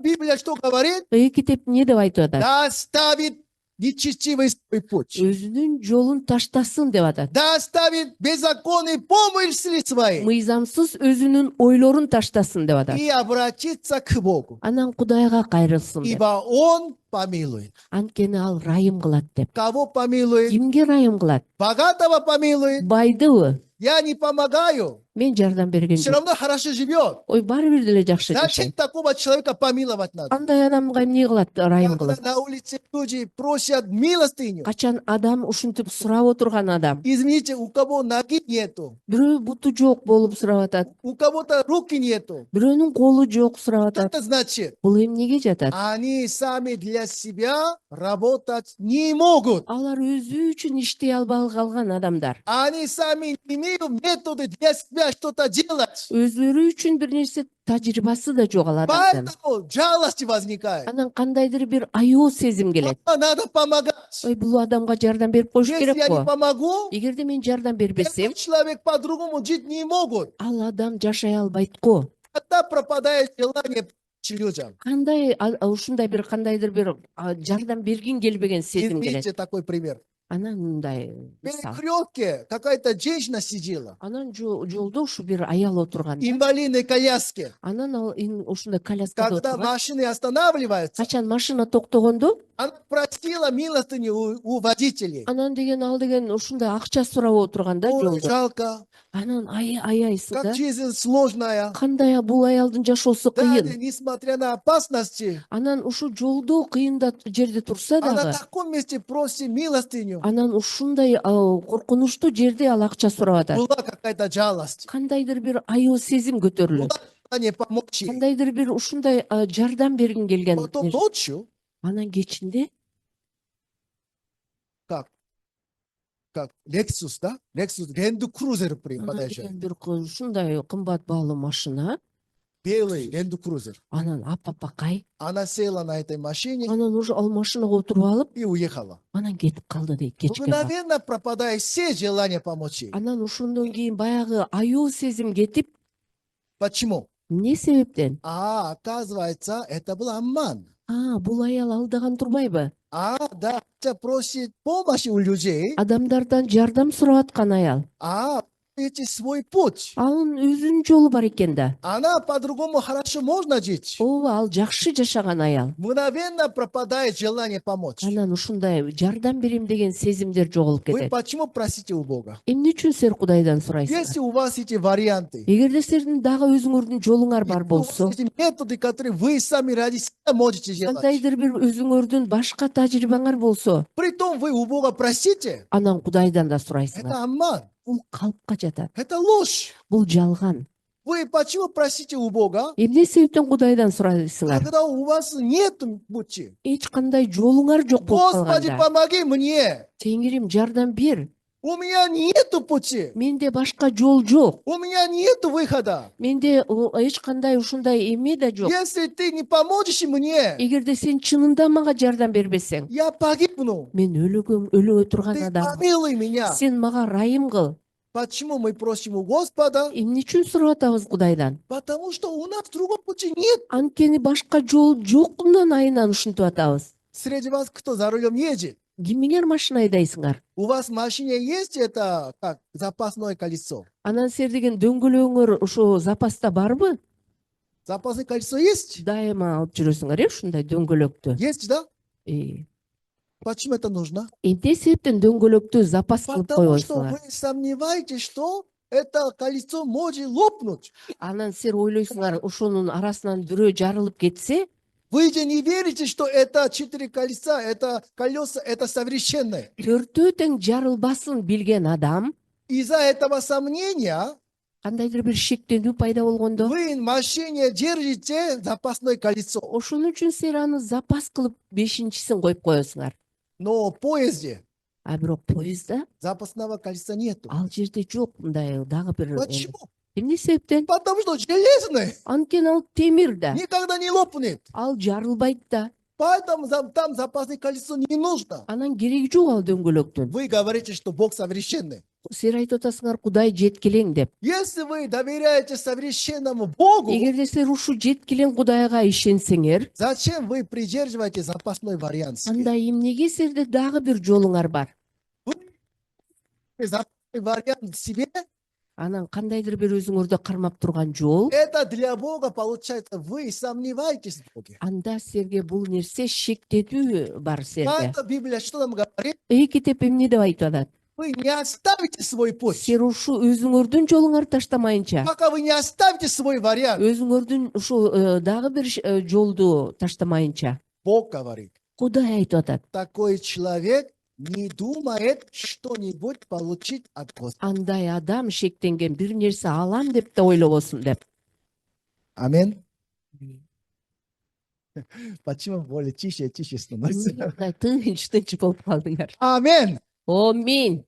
Библия что говорит? Ыйык китеп эмне деп айтып атат? Да оставит нечестивый свой путь. Өзүнүн жолун таштасын деп атат. Да оставит беззаконные помысли свои. Мыйзамсыз өзүнүн ойлорун таштасын деп атат. И обратиться к Богу. Анан Кудайга кайрылсын деп. Ибо Он помилует? Анткени ал райым кылат деп. Кого помилует? Кимге райым кылат? Богатого помилует? Байдыбы? Я не помогаю. Мен жардам берген Все жок. равно хорошо живет. Ой, баары бир деле жакшы Зачем жашайт. такого человека помиловать надо? Андай адамга эмне кылат? Райым Когда кылат. на улице люди просят милостыню. Качан адам ушинтип сурап отурган адам. Извините, у кого ноги нету, Бирөө буту жок болуп сурап атат. у кого-то руки нету. Бирөөнүн колу жок сурап Что атат. это значит? Бул эмнеге жатат? Они сами для себя работать не могут. Алар өзү үчүн иштей албай калган адамдар. Они сами не имеют методы для себя что-то делать. Өзүлөрү үчүн бир нерсе тажрыйбасы да жок ал адамдын. Поэтому жалость возникает. Анан кандайдыр бир аяоо сезим келет. Надо помогать. Ой, бул адамга жардам берип коюш Если керек я не го. помогу, Эгерде мен жардам бербесем, этот человек по-другому жить не могут. ал адам жашай албайт го. Тогда пропадает желание людям. Кандай ушундай бир кандайдыр бир жардам бергин келбеген сезим келет. Извините, такой пример. Анан мындай В мисал. перекрестке какая-то женщина сидела. Анан жолдо ушу бир аял отурган. Инвалидной коляске. Анан ал ушундай коляскада Когда отурган. машины останавливаются, Качан машина токтогондо, она просила милостыню у водителей. анан деген ал деген ушундай акча сурап отурганда Ой, жолдо. жалко, Анан аяйсың да. как жизнь сложная. Кандай бул аялдын жашоосу Да, кыйын. несмотря на опасности, Анан ушу жолдо кыйында жерде турса она дагы, в таком месте просит милостыню. анан ушундай коркунучтуу жерде ал акча сурап атат. Была какая-то жалость. Кандайдыр бир аяоо сезим көтөрүлөт. Была желание помочь ей. Кандайдыр бир ушундай жардам бергин келген. Потом ночью, Анан кечинде как Lexus, да? Lexus Land Cruiser анан подъезжает. деген бир ушундай кымбат баалуу машина, Белый Land Cruiser. анан апапакай, Она села на этой машине анан уже ал машинага отуруп алып, и уехала. анан кетип калды дейт кечке бак. Мгновенно пропадает все желания помочь ей. Анан ошондон кийин баягы аяоо сезим кетип, Почему? эмне себептен? Оказывается, это был обман. Бул аял алдаган турбайбы? Да, просит помощи у людей. Адамдардан жардам сурап аткан аял. Видите свой путь. Анын өзүнүн жолу бар экен да. Она по-другому хорошо можно жить. Ооба, ал жакшы жашаган аял. Мгновенно пропадает желание помочь. Анан ушундай жардам берем деген сезимдер жоголуп Вы кетет. почему просите у Бога? Эмне үчүн силер Кудайдан сурайсыңар? Если у вас эти варианты, Эгерде силердин дагы өзүңөрдүн жолуңар бар если у вас болсо, эти методы, которые вы сами ради себя можете делать, кандайдыр бир өзүңөрдүн башка тажрыйбаңар болсо, притом вы у Бога просите, анан Кудайдан да это сурайсыңар. обман, Бул калпка жатат. это ложь. Бул жалган. Вы почему просите у Бога, Эмне себептен Кудайдан сурайсыңар? когда у вас нет пути? Эч кандай жолуңар жок болуп Господи, калганда. помоги мне. Теңирим жардам бер. У меня нету пути. Менде башка жол жок. У меня нету выхода. Менде эч кандай ушундай эме да жок. Если ты не поможешь мне, Эгерде сен чынында мага жардам бербесең, я погибну. мен өлөгө турган Ты адам. помилуй меня. Сен мага райым кыл. Почему мы просим у Господа? Эмне үчүн сурап атабыз Кудайдан? Потому что у нас другого пути нет. Анткени башка жол жокунан айынан ушинтип атабыз. Среди вас кто за рулем едет? Кимиңер машина айдайсыңар? У вас в машине есть это как запасное колесо? Анан силер деген дөңгөлөгүңөр ошо запаста барбы? Запасное колесо есть? Дайыма алып жүрөсүңөр ушундай дөңгөлөктү. Есть, да? Э, Почему это нужно? Эмне себептен дөңгөлөктү запас кылып Потому что койбойсуңар? вы сомневаетесь, что это колесо может лопнуть. Анан силер ойлойсуңар ошонун арасынан бирөө жарылып кетсе, Вы же не верите, что это 4 колеса, это колеса, это совершенное. төртөө тең жарылбасын билген адам Из-за этого сомнения кандайдыр бир шектенүү пайда болгондо, вы в машине держите запасное колесо. ошон үчүн силер аны запас кылып бешинчисин коюп коесуңар. Но в поезде А бирок поездда запасного колеса нету. ал жерде жок мындай дагы бир Почему? эмне себептен? Потому что железный Анткени ал темир да, никогда не лопнет. ал жарылбайт да. Поэтому там запасное колесо не нужно. Анан кереги жок ал дөңгөлөктүн. Вы говорите, что Бог совершенный. Силер айтып атасыңар Кудай жеткилең деп. Если вы доверяете совершенному Богу, Эгерде силер ушу жеткилең Кудайга ишенсеңер, зачем вы придерживаете запасной вариант? себе? анда эмнеге силерде дагы бир жолуңар бар? Запасный вариант себе, Анан кандайдыр бир өзүңөрдү кармап турган жол, Это для Бога получается, вы сомневаетесь в Боге. анда силерге бул нерсе шектетүү бар силерде. Поэтому Библия что нам говорит? Китеп эмне деп айтып атат? Вы не оставите свой путь. Силер ушу өзүңөрдүн жолуңарды таштамайынча, Пока вы не оставите свой вариант, өзүңөрдүн ушу дагы бир жолду таштамайынча, Бог говорит, Кудай айтып атат. такой человек не думает что-нибудь получить от Господа. Андай адам шектенген бир нерсе алам деп да ойлобосун деп. Аминь. Почему более тише и тише становится? Тынч болуп калдыңар. Аминь. Аминь.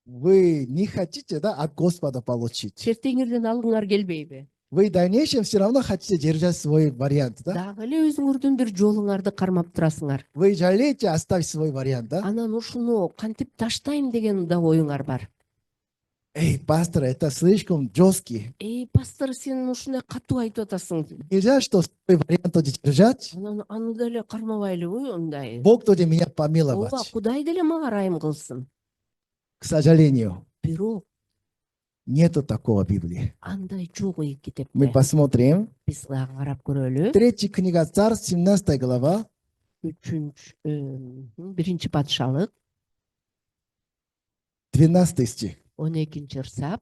Вы не хотите, да, от Господа получить. Силер теңирден алгыңар келбейби? Вы в дальнейшем все равно хотите держать свой вариант, да? Дагы эле өзүңөрдүн бир жолуңарды кармап турасыңар. Вы жалеете оставить свой вариант, да? Анан ушуну кантип таштайм деген да оюңар бар. Эй, пастор, это слишком жесткий. Пастор, сен ушундай катуу айтып атасың. Нельзя, что свой вариант тоже держать. Анан аны деле кармабайлыбы ондай? Бог тоже меня Ооба, помиловать. Кудай деле мага ырайым кылсын. К сожалению, Бирок нету такого в Библии. андай жок Мы китепте. посмотрим. Биз карап көрөлү. Третья книга Царств, 17 глава, Биринчи патшалык, 12 стих. 12 ырсап.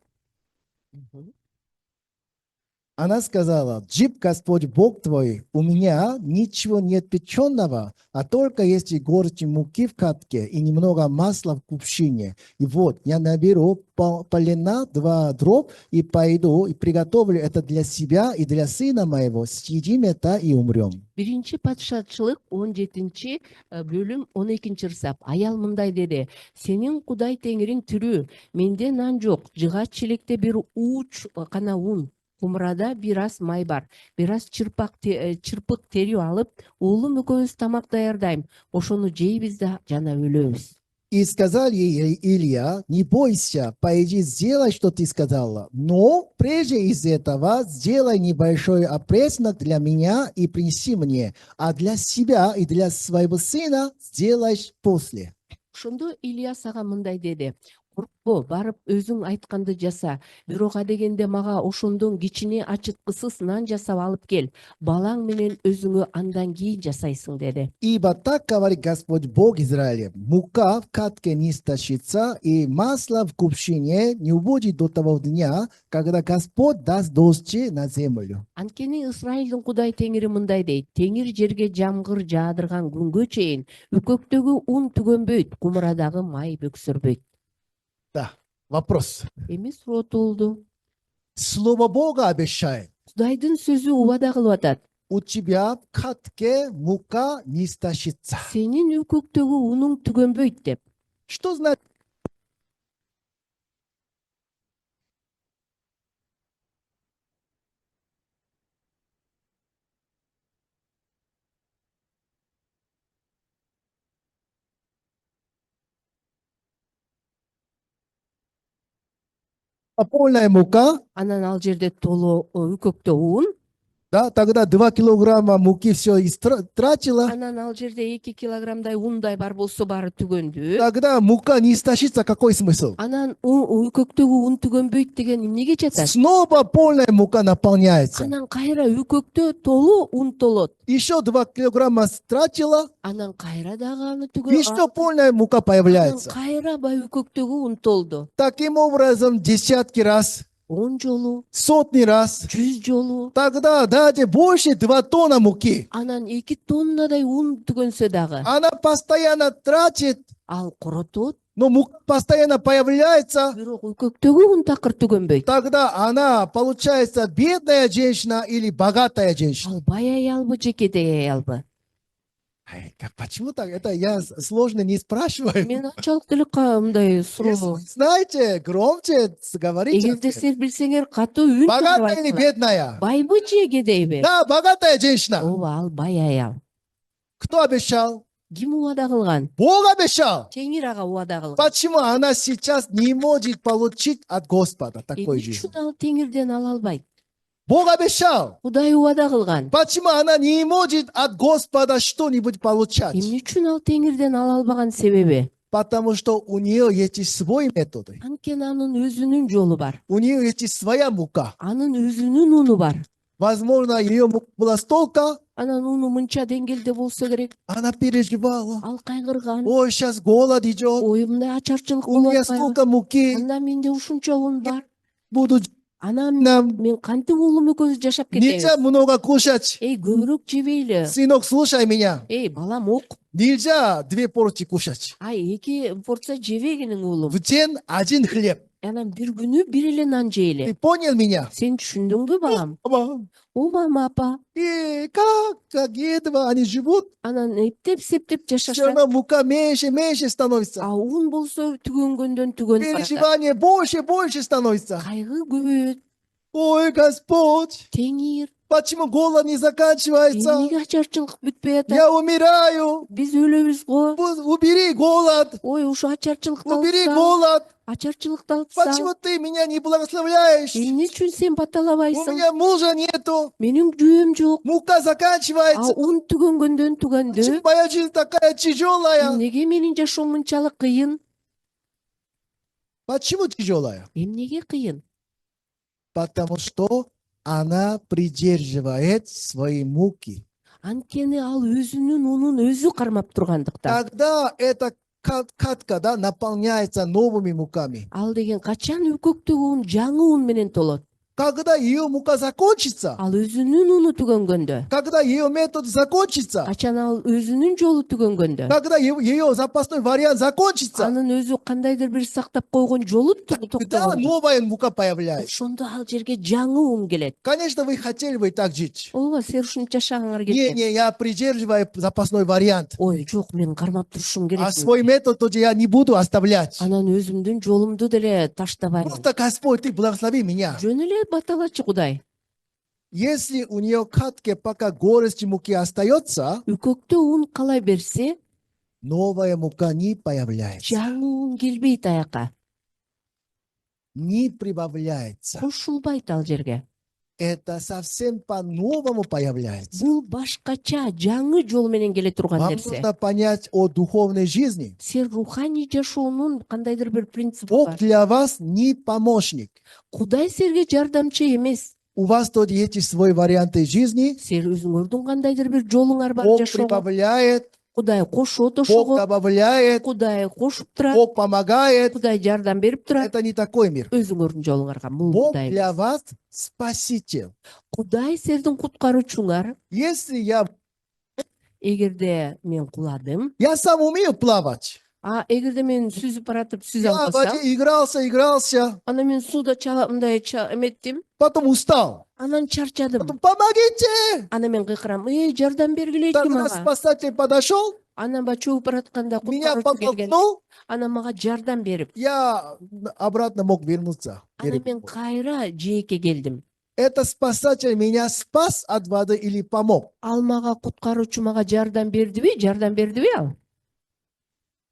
Она сказала: «Жив Господь Бог твой, у меня ничего нет печеного, а только есть горсть муки в катке и немного масла в кувшине. И вот я наберу полена 2 дров и пойду и приготовлю это для себя и для сына моего. Съедим это и умрем». Биринчи патшачылык 17 бөлүм 12 ырсап. Аял мындай деди: сенин Кудай теңириң тирүү, менде нан жок, жыгач челекте бир ууч гана ун, кумрада бир аз май бар, бир аз чырпык тери алып, уулум экөөбүз тамак даярдайм, ошону жейбиз да жана өлөбүз. И сказал ей Илья: «Не бойся, пойди, сделай, что ты сказала. Но прежде из этого сделай небольшой опреснок для меня и принеси мне, а для себя и для своего сына сделаешь после». Ошондо Илья сага мындай деди: коркпо, барып өзүң айтканды жаса. Бирок адегенде мага ошондон кичине ачыткысыз нан жасап алып кел. Балаң менен өзүңө андан кийин жасайсың деди. «Ибо так говорит Господь Бог Израиля: мука в катке не истощится, и масло в кувшине не убудет до того дня, когда Господь даст дожди на землю». Анткени Исраилдин Кудай теңири мындай дейт: теңир жерге жамгыр жаадырган күнгө чейин үкөктөгү ун түгөнбөйт, кумурадагы май бөксөрбөйт. Да, вопрос. Эми суроо туулду. Слово Бога обещает: Кудайдын сөзү убада кылып атат: у тебя в катке мука не истощится. сенин үкөктөгү унуң түгөнбөйт деп. Что значит? Полная мука, Анан ал жерде толо үкөктө ун, да, тогда 2 килограмма муки все истратила, анан ал жерде 2 килограммдай ундай бар болсо баары түгөндү. тогда мука не истощится. Какой смысл? Анан үкөктөгү ун түгөнбөйт деген эмнеге жатат? Снова полная мука наполняется. Анан кайра үкөктө толуу ун толот. Еще 2 килограмма стратила, Анан кайра дагы аны еще полная мука Анан появляется. кайра үкөктөгү ун толду. Таким образом, десятки раз, 10 жолу, сотни раз. 100 жолу. Тогда даже больше 2 тонна муки. Анан 2 тоннадай ун түгөнсө дагы Она постоянно тратит, ал коротот, но мука постоянно появляется. бирок үкөктөгү ун такыр түгөнбөйт. Тогда она получается бедная женщина или богатая женщина. Ал бай аялбы же кедей аялбы? Почему так? Это я сложно не спрашиваю. Мен ачалык деле мындай Если суроо. вы знаете, громче говорите. Эгерде силер билсеңер катуу үн Богатая или чыгарып бедная? Байбы же кедейби? Да, богатая женщина. Ооба, ал бай аял. Кто обещал? Ким убада кылган? Бог обещал. Теңир ага убада кылган. Почему она сейчас не может получить от Господа такой Эмне жизнь? үчүн ал теңирден ала албайт? Бог обещал. Кудай убада кылган. Почему она не может от Господа что-нибудь получать? Эмне үчүн ал теңирден ала албаган себеби? Потому что у нее есть свой метод. Анткени анын өзүнүн жолу бар. У нее есть своя мука. Анын өзүнүн уну бар. Возможно, ее мука была столько, Анан уну мынча деңгээлде болсо керек. она переживала. Ал кайгырган. Ой, сейчас голод идет. Ой, мындай ачарчылык У меня болуп атпайбы? столько муки. Анда менде ушунча un бар. Буду Анан нам. мен кантип уулум экөөбүз жашап Нельзя кетебиз. много кушать. Көбүрөөк жебейли. Сынок, слушай меня. Балам ук. Нельзя 2 порции кушать. 2 порция жебегиниң уулум. В день 1 хлеб. Анан бир күнү бир эле нан Ты жейли. понял меня? Сен түшүндүңбү балам? Мама. О мама, апа. И как этого они живут? Анан эптеп септеп Все жашашат. равно мука меньше становится. Un болсо түгөнгөндөн түгөнүп баратат. Переживание больше становится. Кайгы көбөйөт. Ой, Господь, Теңир. почему голод не заканчивается? Эмнеге ачарчылык бүтпөй атат? Я умираю. Биз өлөбүз го. Убери голод. Ой, ушу ачарчылыкты Убери алсаң. голод. Ачарчылыкты алсаң. Почему ты меня не благословляешь? Эмне үчүн сен У баталабайсың? меня мужа нету. Менин жүйөм жок. Мука заканчивается. Un түгөнгөндөн түгөндү. Почему моя жизнь такая тяжелая? Эмнеге менин жашоом мынчалык кыйын? Почему тяжелая? Эмнеге кыйын? Потому что она придерживает свои муки. Анткени ал өзүнүн унун өзү кармап тургандыктан. Когда эта катка, да, наполняется новыми муками, Ал деген качан үкөктөгү un жаңы un менен толот. когда ее мука закончится, Ал өзүнүн уну түгөнгөндө. когда ее метод закончится, Качан ал өзүнүн жолу түгөнгөндө. когда ее запасной вариант закончится, Анын өзү кандайдыр бир сактап койгон жолу тогда токтогондо. новая мука появляется. Ошондо ал жерге жаңы un келет. Конечно, вы хотели бы так жить. Ооба, сен ушунча жашагаңар келген. Не, я придерживаю запасной вариант. Ой, жок, мен кармап турушум А керек. свой метод тоже я не буду оставлять. Анан өзүмдүн жолумду деле таштабайм. Просто, Господь, ты благослови меня. Жөн эле баталачы Кудай. Если у нее катке пока горсть муки остается, Үкөктө un кала берсе, новая мука не появляется, жаңы un келбейт аяка. не прибавляется. Кошулбайт ал жерге. Это совсем по-новому появляется. Бул башкача жаңы жол менен келе турган Вам нерсе. нужно понять о духовной жизни. Сен руханий жашоонун кандайдыр бир принципи Бог бар. для вас не помощник. Кудай силерге жардамчы эмес. У вас тут есть свои варианты жизни. Сен өзүңөрдүн кандайдыр бир жолуңар бар Бог жашоого. прибавляет, Кудай кошот Бог ошого. добавляет, Кудай кошуп турат. Бог помогает. Кудай жардам берип турат. Это не такой мир. Өзүңөрдүн жолуңарга бул Бог Кудай для эмес. вас спаситель. Кудай силердин куткаруучуңар. Если Эгерде мен куладым, я сам умею плавать. эгерде мен сүзүп баратып сүзө Я в албасам, воде игрался, анан мен сууда мындай эметтим, потом устал. анан чарчадым. Потом помогите! Анан мен кыйкырам, жардам бергилечи Тогда мага. спасатель подошел, Анан чогуп баратканда меня куткаруучу келген. подтолкнул, Анан мага жардам берип, я обратно мог вернуться. анан мен кайра жээкке келдим. Это спасатель меня спас от воды или помог? Ал мага куткаруучу мага жардам бердиби? Жардам бердиби ал?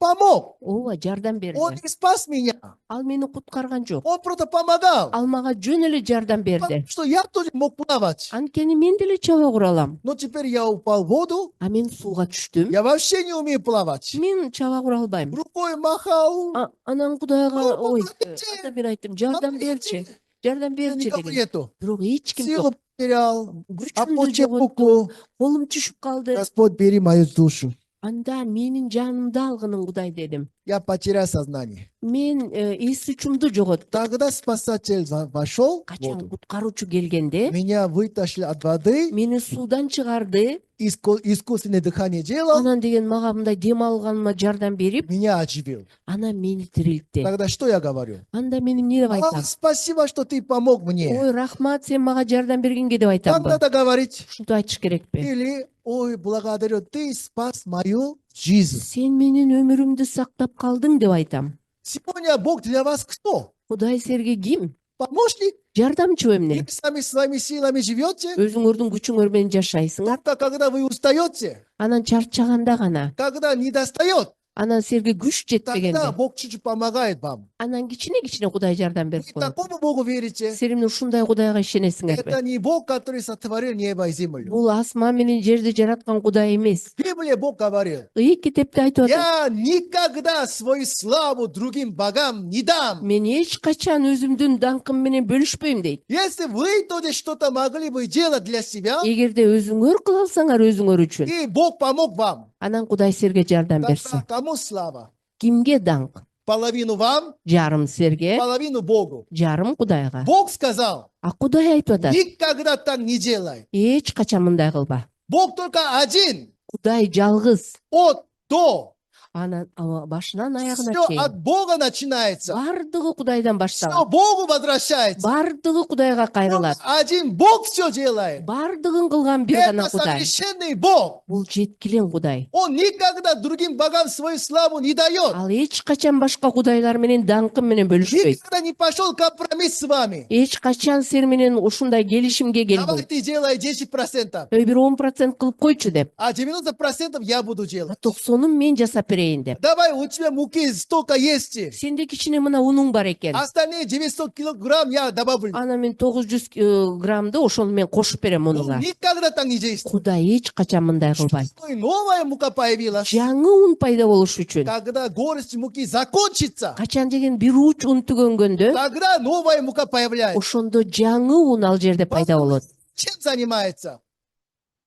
Помог. Ооба, жардам Он берди. не спас меня. Ал мени куткарган жок. Он просто помогал. Ал мага жөн эле жардам берди. Потому что я тоже мог плавать. Анткени мен деле чаба кура алам. Но теперь я упал в воду. А мен сууга түштүм. Я вообще не умею плавать. Мен чаба кура албайм. Рукой махал. Анан Кудайга, Ну, ой, помогите. ата мен айттым, жардам берчи. Жардам берчи Никого деген. нету. Бирок эч ким Силу жок. потерял. Күчүмдү Опустил жоготтум. руку. Колум түшүп калды. Господь, бери мою душу. Анда менин жанымды алгынын Кудай дедим. Я потерял сознание. Мен эс учумду жоготтум. Тогда спасатель вошел в Качан воду. куткаруучу келгенде Меня вытащили от воды. мени суудан чыгарды. Искусственное дыхание делал. Анан деген мага мындай дем алганыма жардам берип, Меня оживил. анан мени тирилтти. Тогда что я говорю? Анда мен эмне деп айтам? Спасибо, что ты помог мне. Ой, рахмат, сен мага жардам бергенге деп айтамбы? Так надо говорить. Ушинтип айтыш керекпи? Или, ой, благодарю, ты спас мою жизнь. Сен менин өмүрүмдү сактап калдың деп айтам. Сегодня Бог для вас кто? Кудай силерге ким? Помощник? Жардамчы эмне? Или сами своими силами живете? Өзүңөрдүн күчүңөр менен жашайсыңар. Только когда вы устаете, Анан чарчаганда гана, когда не достает, Анан силерге күч жетпегенде, тогда Бог чуть-чуть помогает вам. анан кичине Кудай жардам берип Вы коет. такому Богу верите? Силер эмне ушундай Кудайга ишенесиңерби? Это не Бог, который сотворил небо и землю. Бул асман менен жерди жараткан Кудай эмес. В Библии Бог говорил, Ыйык китепте айтып атат. я никогда свою славу другим богам не дам. Мен эч качан өзүмдүн даңкым менен бөлүшпөйм дейт. Если вы тоже что-то могли бы делать для себя, Эгерде өзүңөр кыла алсаңар өзүңөр үчүн, и Бог помог вам, анан Кудай силерге жардам берсин. тогда кому слава? Кимге даңк? Половину вам, Жарым силерге, половину Богу. жарым Кудайга. Бог сказал, А Кудай айтып атат, никогда так не делай. эч качан мындай кылба. Бог только один, Кудай жалгыз. от до. Анан башынан аягына Все чейин от Бога начинается. бардыгы Кудайдан Все башталат. Богу возвращается. Бардыгы Кудайга кайрылат. Один Бог все делает. Бардыгын кылган бир гана Это Кудай. совершенный Бог. Бул жеткилең Кудай. Он никогда другим богам свою славу не дает. Ал эч качан башка Кудайлар менен даңкы менен бөлүшпөйт. Никогда не пошел компромисс с вами. Эч качан силер менен ушундай келишимге келбейт. Давай ты делай 10%, Бир 10% кылып койчу деп. а 90% я буду А делать. 90-ун мен жасап берейин деп. Давай, у тебя муки столько есть. Сенде кичине мына унуң бар экен. Остальные 900 килограмм я добавлю. Анан мен 900 граммды ошону мен кошуп берем Он унуңа. никогда так не действует. Кудай эч качан мындай кылбайт. И новая мука появилась. Жаңы ун пайда болуш үчүн. Когда горсть муки закончится, Качан деген бир уч ун түгөнгөндө, тогда новая мука появляется. ошондо жаңы ун ал жерде пайда болот. Чем занимается?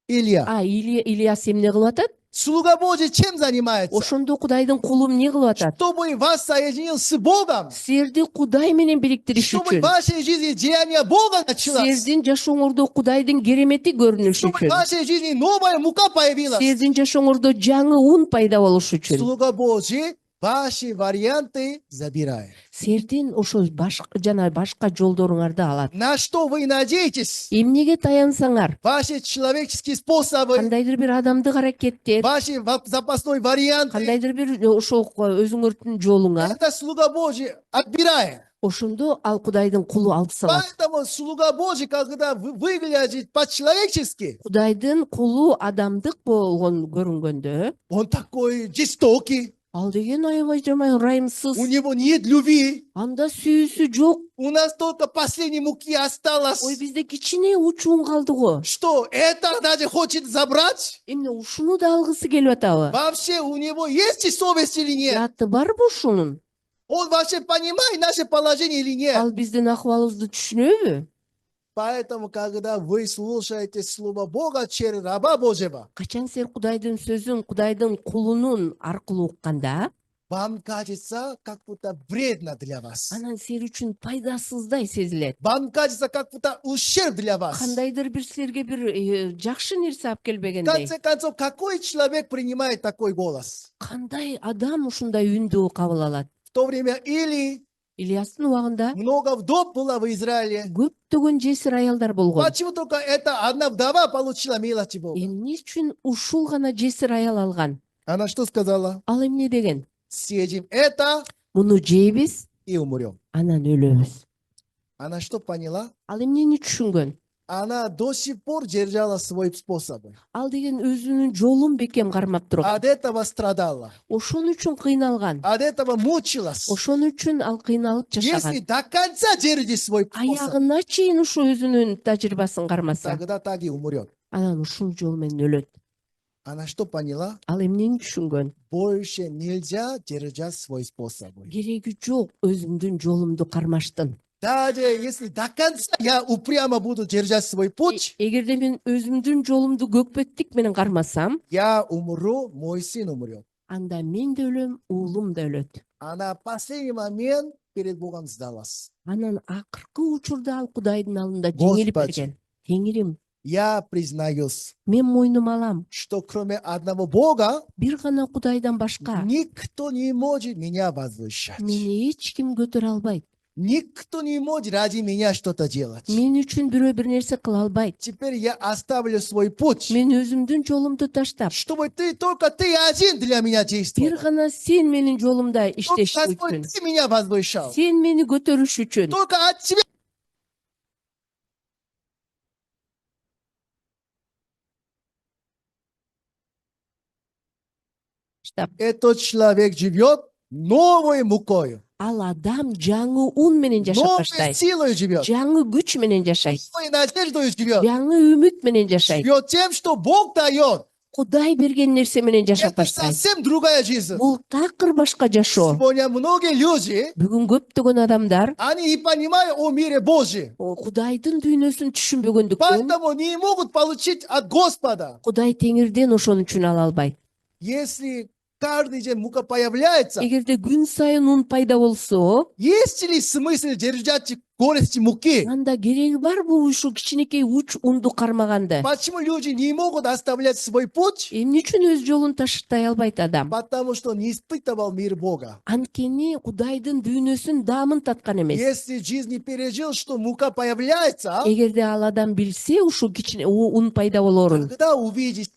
Илья. А Ильяс эмне кылып атат? Слуга Божий чем занимается? Ошондо Кудайдын кулу эмне кылып атат? Чтобы вас соединил с Богом. Силерди Кудай менен бириктириш Чтобы в үчүн. вашей жизни деяния Бога началось. Силердин жашооңордо Кудайдын керемети көрүнүш Чтобы в үчүн. вашей жизни новая мука появилась. Силердин жашооңордо жаңы ун пайда болуш үчүн. Слуга Божий ваши варианты забирает. Силердин ошол башка жолдоруңарды алат. На что вы надеетесь? Эмнеге таянсаңар, Ваши человеческие способы, кандайдыр бир адамдык аракеттер, ваши запасной варианты. кандайдыр бир ошол өзүңөрдүн жолуңа, Это слуга Божий отбирает. ошондо ал Кудайдын кулу алып салат. Поэтому слуга Божий, когда выглядит по-человечески, Кудайдын кулу адамдык болгон көрүнгөндө, он такой жестокий, ал деген аябай жаман ырайымсыз, у него нет любви. анда сүйүүсү жок. У нас только последней муки осталось. Ой, бизде кичине учуун калды го. Что, это даже хочет забрать? Эмне ушуну да алгысы келип атабы? Вообще у него есть совесть или нет? Жаты барбы ушунун? Он вообще понимает наше положение или нет? Ал биздин акыбалыбызды түшүнөбү? Поэтому, когда вы слушаете Слово Бога через раба Божьего, Качан силер Кудайдын сөзүн, Кудайдын кулунун аркылуу укканда, вам кажется, как будто вредно для вас. анан силер үчүн пайдасыздай сезилет. Вам кажется, как будто ущерб для вас. Кандайдыр бир силерге бир жакшы нерсе алып В келбегендей. конце концов, какой человек принимает такой голос? Кандай адам ушундай үндү кабыл алат? В то время Ильястын убагында много вдов было в Израиле. көптөгөн жесир аялдар болгон. Почему только эта одна вдова получила милость Бога? Эмне үчүн ушул гана жесир аял алган? Она что сказала? Ал эмне деген? Съедим это Муну жейбиз, и умрем. анан өлөбүз. Она что поняла? Ал эмнени түшүнгөн? Она до сих пор держала свой способ. Ал деген өзүнүн жолун бекем кармап турат. От этого страдала. Ошон үчүн кыйналган. От этого мучилась. Ошон үчүн ал кыйналып Если жашаган. до конца держите свой способ, Аягына чейин ушу өзүнүн тажрыйбасын кармаса, тогда так и умрет. анан ушул жол менен өлөт. Она что поняла? Ал эмнени түшүнгөн? Больше нельзя держать свой способ. Кереги жок өзүмдүн жолумду кармаштын. Даже если до конца я упрямо буду держать свой путь, Эгерде мен өзүмдүн жолумду көкпеттик менен кармасам, я умру, мой сын умрет. анда мен да өлөм, уулум да өлөт. Она в последний момент перед Богом сдалась. Анан акыркы учурда ал Кудайдын алдында жеңилип Господи. берген. Теңирим, Я признаюсь, мен мойнума алам. что кроме одного Бога Бир гана Кудайдан башка никто не может меня возвышать. мени эч ким көтөрө албайт. Никто не может ради меня что-то делать. Мен үчүн бирөө бир нерсе кыла албайт. Теперь я оставлю свой путь, Мен өзүмдүн жолумду таштап, чтобы только ты один для меня бир действовал. гана сен менин жолумда Только иштеш Господь, үчүн, ты меня возвышал. сен мени көтөрүш үчүн, Только от тебя. Штаб. Этот человек живет новой мукой, Ал адам жаңы ун менен жашап новой баштайт. силой живет, Жаңы күч менен жашайт. новой надеждой живет. Жаңы үмүт менен жашайт. Живет тем, что Бог дает. Кудай берген нерсе менен жашап Это баштайт. совсем другая жизнь. Бул такыр башка жашоо. Сегодня многие люди, Бүгүн көптөгөн адамдар они не понимают о мире Божьем, Кудайдын дүйнөсүн түшүнбөгөндүктөн поэтому не могут получить от Господа. Кудай теңирден ошону түшүнө ала албайт. Если каждый день мука появляется, Эгерде күн сайын ун пайда болсо, есть ли смысл держать горсть муки? анда кереги барбы ушу кичинекей уч унду кармаганды? Почему люди не могут оставлять свой путь? Эмне үчүн өз жолун таштай албайт адам? Потому что не испытывал мир Бога. Анткени Кудайдын дүйнөсүн даамын таткан эмес. Если жизнь не пережил, что мука появляется, Эгерде ал адам билсе ушу кичине ун пайда болорун, тогда увидишь,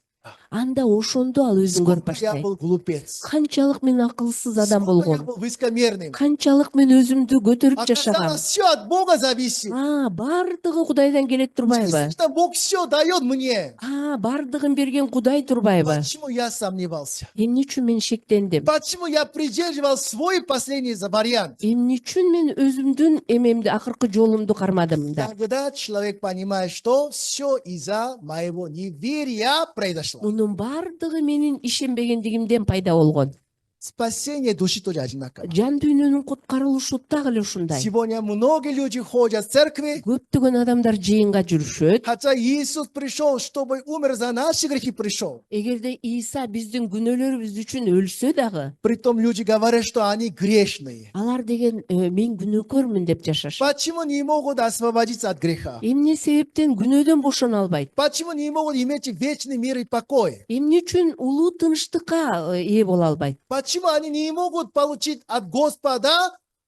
анда ошондо ал өзүн көрүп сколько я баштайт. был глупец, Канчалык мен акылсыз адам сколько я болгом, был высокомерным. канчалык мен өзүмдү көтөрүп жашагам. Оказалось, все от Бога зависит. Бардыгы Кудайдан келет турбайбы? Действительно, Бог все дает мне. Бардыгын берген Кудай турбайбы? Почему я сомневался? Эмне үчүн мен шектендим? Почему я придерживал свой последний вариант? Эмне үчүн мен өзүмдүн эмемди, акыркы жолумду кармадым да? Тогда человек понимает, что все из-за моего неверия произошло. Мунун бардыгы менин ишенбегендигимден пайда болгон. Спасение души тоже одинаково. Жан дүйнөнүн куткарылышы так эле ушундай. Сегодня многие люди ходят в церкви, Көптөгөн адамдар жыйынга жүрүшөт. хотя Иисус пришел, чтобы умер за наши грехи пришел. Эгерде Иса биздин күнөөлөрүбүз үчүн өлсө дагы, Притом люди говорят, что они грешные. алар деген мен күнөөкөрмүн деп жашашат. Почему не могут освободиться от греха? Эмне себептен күнөөдөн бошоно албайт? Почему не могут иметь вечный мир и покой? Эмне үчүн улуу тынчтыкка ээ боло албайт? Почему они не могут получить от Господа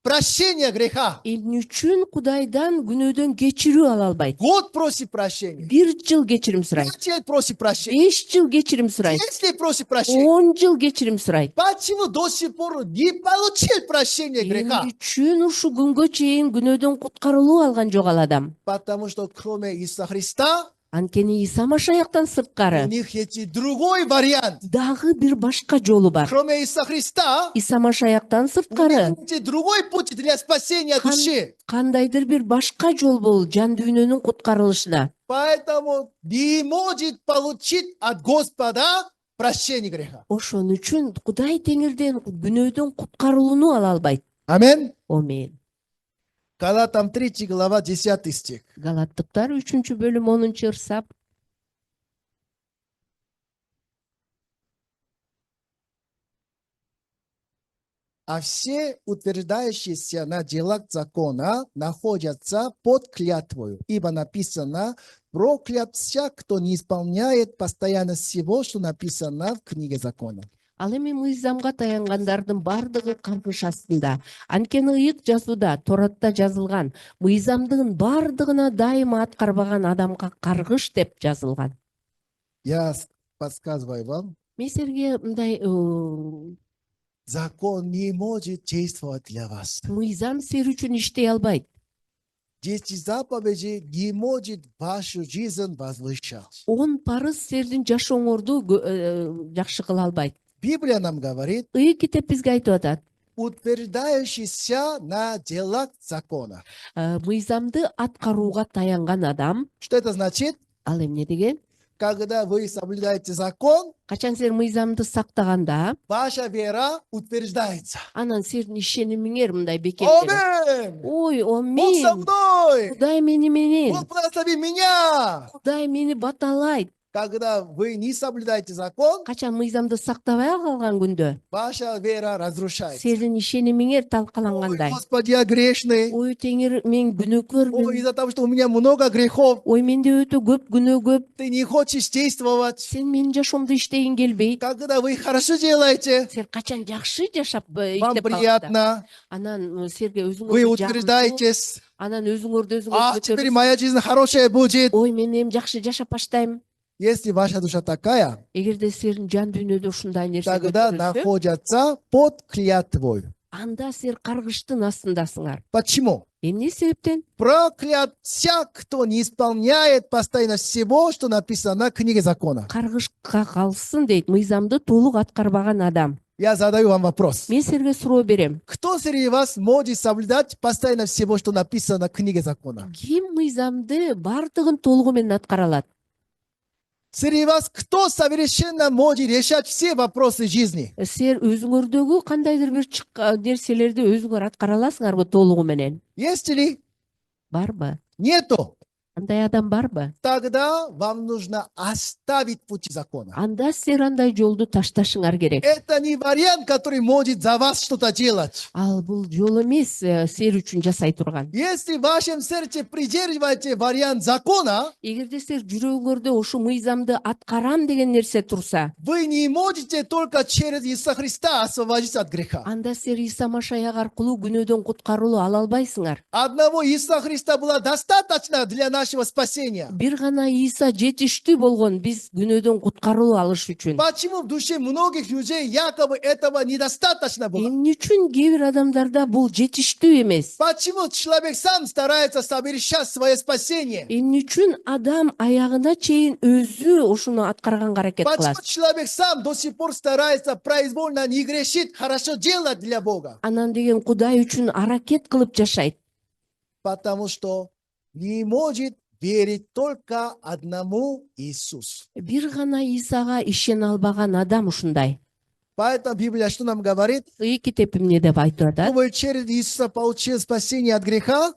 прощение греха? Эмне үчүн Кудайдан күнөөдөн кечирүү ала албайт? Год просит прощения. 1 жыл кечирим сурайт. 5 лет просит прощения. 5 жыл кечирим сурайт. 10 лет просит прощения. 10 жыл кечирим сурайт. Почему до сих пор не получил прощение греха? Эмне үчүн ушу күнгө чейин күнөөдөн куткарылуу алган жок ал адам? Потому что кроме Иисуса Христа Анткени Иса Машаяктан у сырткары них есть другой вариант. дагы бир башка жолу бар. Кроме Иисуса Христа Иса Машаяктан у сырткары них есть другой путь для спасения души. кандайдыр бир башка жол бул жан дүйнөнүн куткарылышына. Поэтому не может получить от Господа прощение греха. Ошон үчүн Кудай теңирден күнөөдөн куткарылууну ала албайт. Амин. Амин. Галатам 3 глава 10 стих. Галаттыктар 3-бөлүм 10-ырсап. А все утверждающиеся на делах закона находятся под клятвою, ибо написано: проклят всяк, кто не исполняет постоянно всего, что написано в книге закона. Ал эми мыйзамга таянгандардын бардыгы каргыш астында. Анткени ыйык жазууда, Торатта жазылган, мыйзамдын бардыгына дайыма аткарбаган адамга каргыш деп жазылган. Я подсказываю вам, Мен силерге мындай закон не может действовать для вас. мыйзам силер үчүн иштей албайт. 10 заповедей не может вашу жизнь возвышать. 10 парыз силердин жашооңорду жакшы кыла албайт. Библия нам говорит: Ыйык китеп бизге айтып атат, утверждающийся на делах закона. мыйзамды аткарууга таянган адам, Что это значит? ал эмне деген? Когда вы соблюдаете закон, Качан силер мыйзамды сактаганда, ваша вера утверждается. анан силердин ишенимиңер мындай бекемделет. Аминь! Ой, Бог со амин. мной! Кудай мени менен. Бог благослови меня! Кудай мени баталайт. Когда вы не соблюдаете закон, Качан мыйзамды сактабай калган күндө, ваша вера разрушается. силердин ишенимиңер Ой, талкалангандай. Господи, я грешный. Ой, Теңир, мен Ой, күнөөкөрмүн. из-за того, что у меня много грехов, Ой, менде өтө көп күнөө көп. ты не хочешь действовать. Сен менин жашоомду иштегиң келбейт. Когда вы хорошо делаете, Сен качан жакшы жашап вам иштеп каласыңдар. приятно, Анан силерге вы өзүңөрдү утверждаетесь. анан өзүңөрдү А, өзүңөр теперь моя жизнь хорошая будет. Ой, мен эми жакшы жашап баштайм. Если ваша душа такая, Эгерде силердин жан дүйнөдө ушундай нерсе тогда көтөрүлсө, находятся под клятвой. анда силер каргыштын астындасыңар. Почему? Эмне себептен? Проклят всяк, кто не исполняет постоянно всего, что написано в книге закона. Каргышка калсын дейт, мыйзамды толук аткарбаган адам. Я задаю вам вопрос. Мен силерге суроо берем. Кто среди вас может соблюдать постоянно всего, что написано в книге закона? Ким мыйзамды бардыгын толугу менен аткара алат? Среди вас кто совершенно может решать все вопросы жизни? Силер өзүңөрдөгү кандайдыр бир нерселерди өзүңөр аткара аласыңарбы толугу менен? Есть ли? Барбы? Нету. Андай адам барбы? Тогда вам нужно оставить пути закона. Анда силер андай жолду ташташыңар керек. Это не вариант, который может за вас что-то делать. Ал бул жол эмес силер үчүн жасай турган. Если в вашем сердце придерживаете вариант закона, Эгерде силер жүрөгүңөрдө ушу мыйзамды аткарам деген нерсе турса, вы не можете только через Иисуса Христа освободиться от греха. анда силер Иса Машаяк аркылуу күнөөдөн куткарылуу ала албайсыңар. Одного Иисуса Христа было достаточно для нашего спасения. Бир гана Иса жетиштүү болгон биз күнөөдөн куткарылуу алыш үчүн. Почему в душе многих людей якобы этого недостаточно было? Эмне үчүн кээ бир адамдарда бул жетиштүү эмес? Почему человек сам старается совершать свое спасение? Эмне үчүн адам аягына чейин өзү ушуну аткарганга аракет Почему кылат? человек сам до сих пор старается произвольно не грешить, хорошо делать для Бога? Анан деген Кудай үчүн аракет кылып жашайт. Потому что не может верить только одному Иисусу. Бир гана Исага ишене албаган адам ушундай. Поэтому Библия что нам говорит? Ый китеп эмне деп айтып атат? Чтобы через Иисуса получил спасение от греха,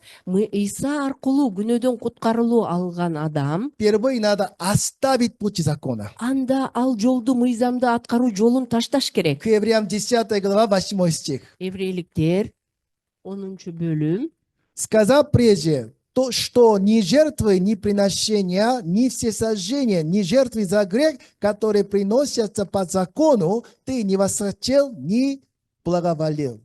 Иса аркылуу күнөөдөн куткарылуу алган адам, впервые надо оставить путь закона. анда ал жолду мыйзамды аткаруу жолун ташташ керек. К Евреям 10 глава 8 стих. Еврейликтер 10-бөлүм. Сказав прежде, то, что ни жертвы, ни приношения, ни всесожжения, ни жертвы за грех, которые приносятся по закону, ты не восхотел, ни благоизволил.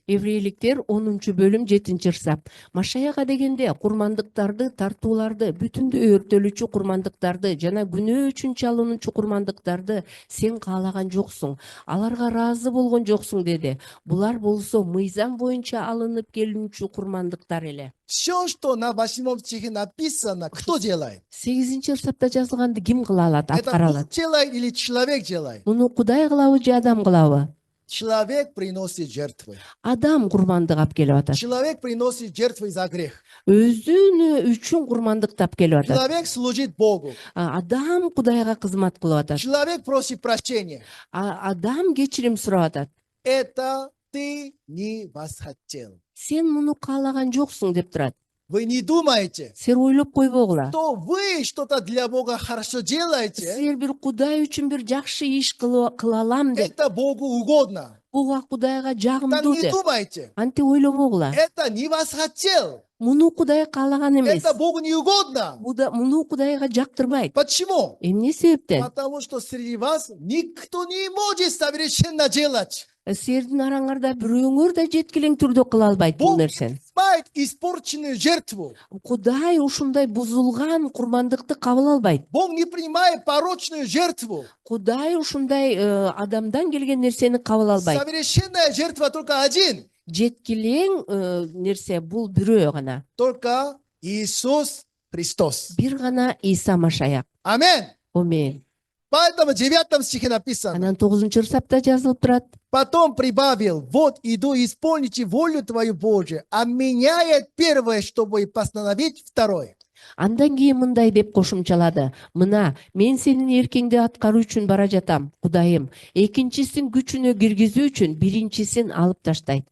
Еврейликтер 10-бөлүм 7-сап. Машаяга дегенде курмандыктарды, тартууларды, бүтүндөй өртөлүүчү курмандыктарды жана күнөө үчүн чалынуучу курмандыктарды сен каалаган жоксуң. Аларга ыраазы болгон жоксуң деди. Булар болсо мыйзам боюнча алынып келүүчү курмандыктар эле. Все, что на 8 стихе написано, кто делает? 8-сапта жазылганды ким кыла алат, Это аткара Бог алат? делает или человек делает? Муну Кудай кылабы же адам кылабы? Человек приносит жертвы. Адам курмандык алып келип атат. Человек приносит жертвы за грех. Өзүнү үчүн курмандыкты алып келип атат. Человек служит Богу. Адам Кудайга кызмат кылып атат. Человек просит прощения. Адам кечирим сурап атат. Это ты не восхотел. Сен муну каалаган жоксуң деп турат. Вы не думаете, Сен ойлоп койбогула. что вы что-то для Бога хорошо делаете? Силер бир Кудай үчүн бир жакшы иш кыла алам деп, Это Богу угодно. буга Кудайга Так жагымдуу не деп. думайте. Анти ойлобогула. Это не восхотел. Муну Кудай каалаган эмес. Это Богу не угодно. Муну Кудайга жактырбайт. Почему? Эмне себептен? Потому что среди вас никто не может совершенно делать. Силердин араңарда бирөөңөр да жеткилең түрдө кыла албайт бул Бог нерсени. принимает испорченную жертву. Кудай ушундай бузулган курмандыкты кабыл албайт. Бог не принимает порочную жертву. Кудай ушундай адамдан келген нерсени кабыл албайт. Совершенная жертва только один. Жеткилең нерсе бул бирөө гана. Только Иисус Христос. Бир гана Иса Машаяк. Аминь. Амен. Поэтому в 9 стихе написано. Анан 9-сапта жазылып турат. Потом прибавил, вот иду исполнить волю твою Божию, а меняет первое, чтобы постановить второе. Андан кийин мындай деп кошумчалады. Мына, мен сенин эркиңди аткаруу үчүн бара жатам, Кудайым. Экинчисин күчүнө киргизүү үчүн биринчисин алып таштайт.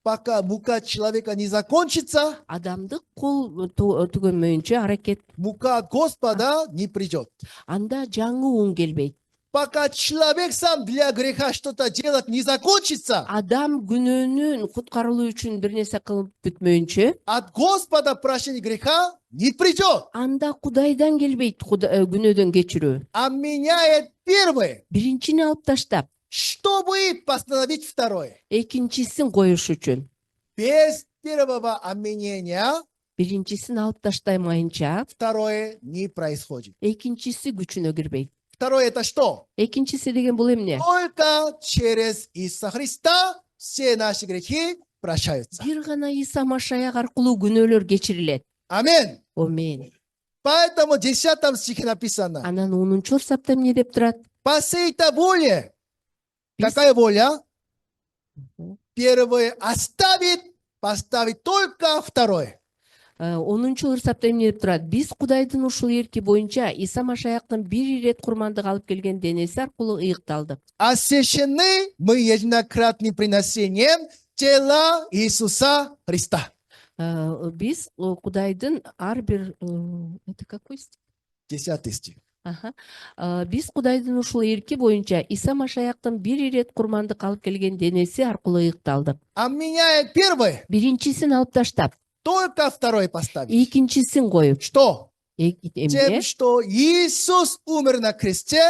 Пока мука человека не закончится, Адамдык кол түгөнмөйүнчө аракет, мука Господа не придет. анда жаңы уң келбейт. Пока человек сам для греха что-то делать не закончится, Адам күнөөнүн куткарылуу үчүн бир нерсе кылып бүтмөйүнчө, от Господа прощение греха не придет, анда Кудайдан келбейт күнөөдөн кечирүү. а меняет первое, Биринчини алып таштап, чтобы постановить второе. экинчисин коюш үчүн. Без первого обменения Биринчисин алып таштаймайынча, второе не происходит. экинчиси күчүнө кирбейт. Второе это что? Экинчиси деген бул эмне? Только через Иисуса Христа все наши грехи прощаются. бир гана Иса Машаяк аркылуу күнөөлөр кечирилет. Аминь. Аминь. Поэтому в 10 стихе написано, Анан 10 сапта эмне деп турат? по сей-то воле. Биз- Какая воля? Первое оставить, поставить только второе. 10 сапта эмне деп турат? Биз Кудайдын ушул эрки боюнча Иса Машаяктын бир ирет курмандык алып келген денеси аркылуу ыйыкталдык. Освящены мы единократным приношением тела Иисуса Христа. Биз Кудайдын ар бир это какой стих? 10 стих. Аха. Биз Кудайдын ушул эрки боюнча Иса Машаяктын бир ирет курмандык алып келген денеси аркылуу ыйыкталдык. А меняет первое, Биринчисин алып таштап, только второе поставить. экинчисин коюп, Что? эмне? Тем, что Иисус умер на кресте,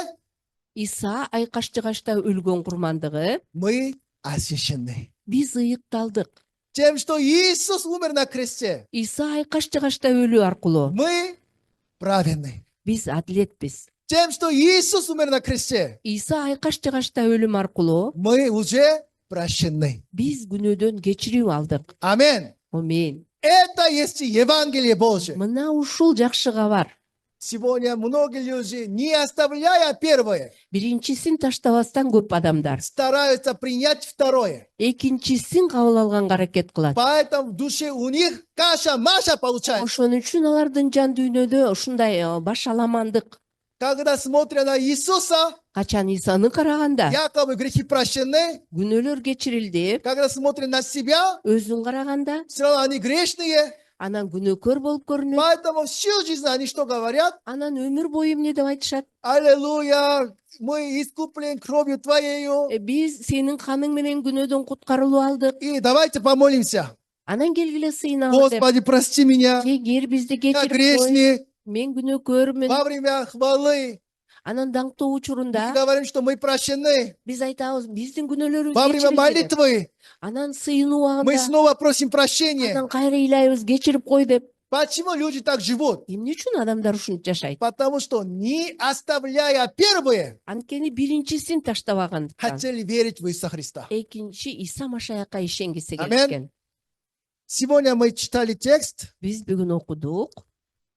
Иса айкаш жыгачта өлгөн курмандыгы мы освящены. биз ыйыкталдык. Тем, что Иисус умер на кресте, Иса айкаш жыгачта өлүү аркылуу мы праведны. биз адилетпиз. Тем, что Иисус умер на кресте, Иса айкаш жыгачта өлүм аркылуу мы уже прощены. биз күнөөдөн кечирүү алдык. Аминь. Аминь. Это есть Евангелие Божие. Мына ушул жакшы кабар. Сегодня многие люди, не оставляя первое, Биринчисин таштабастан көп адамдар стараются принять второе. экинчисин кабыл алганга аракет кылат. Поэтому в душе у них каша-маша получается. Ошон үчүн алардын жан дүйнөдө ушундай баш аламандык. Когда смотрят на Иисуса, Качан Исаны караганда якобы грехи прощены. күнөөлөр кечирилди, Когда смотрят на себя, өзүн караганда все равно они грешные. анан күнөөкөр болуп көрүнөт. Поэтому всю жизнь они что говорят? Анан өмүр бою эмне деп айтышат? Аллилуйя, мы искуплен кровью Твоею. Биз сенин каның менен күнөөдөн куткарылуу алдык. И давайте помолимся. Анан келгиле сыйыналы деп. Господи, прости меня, Эгер бизди я кечирип кой, грешный. мен күнөөкөрмүн. Во время хвалы Анан даңктоо мы учурунда говорим, что мы прощены. биз айтабыз, биздин күнөөлөрүбүз Во время кечирилди деп. молитвы Анан сыйынуу мы убагында снова просим прощения. анан кайра ыйлайбыз, кечирип кой деп. Почему люди так живут? Эмне үчүн адамдар ушинтип жашайт? Потому что не оставляя первое, Анткени биринчисин таштабагандыктан хотели верить в Иисуса Христа. экинчи Иса Машаякка ишенгиси Амен. келишкен. Сегодня мы читали текст. Биз бүгүн окудук.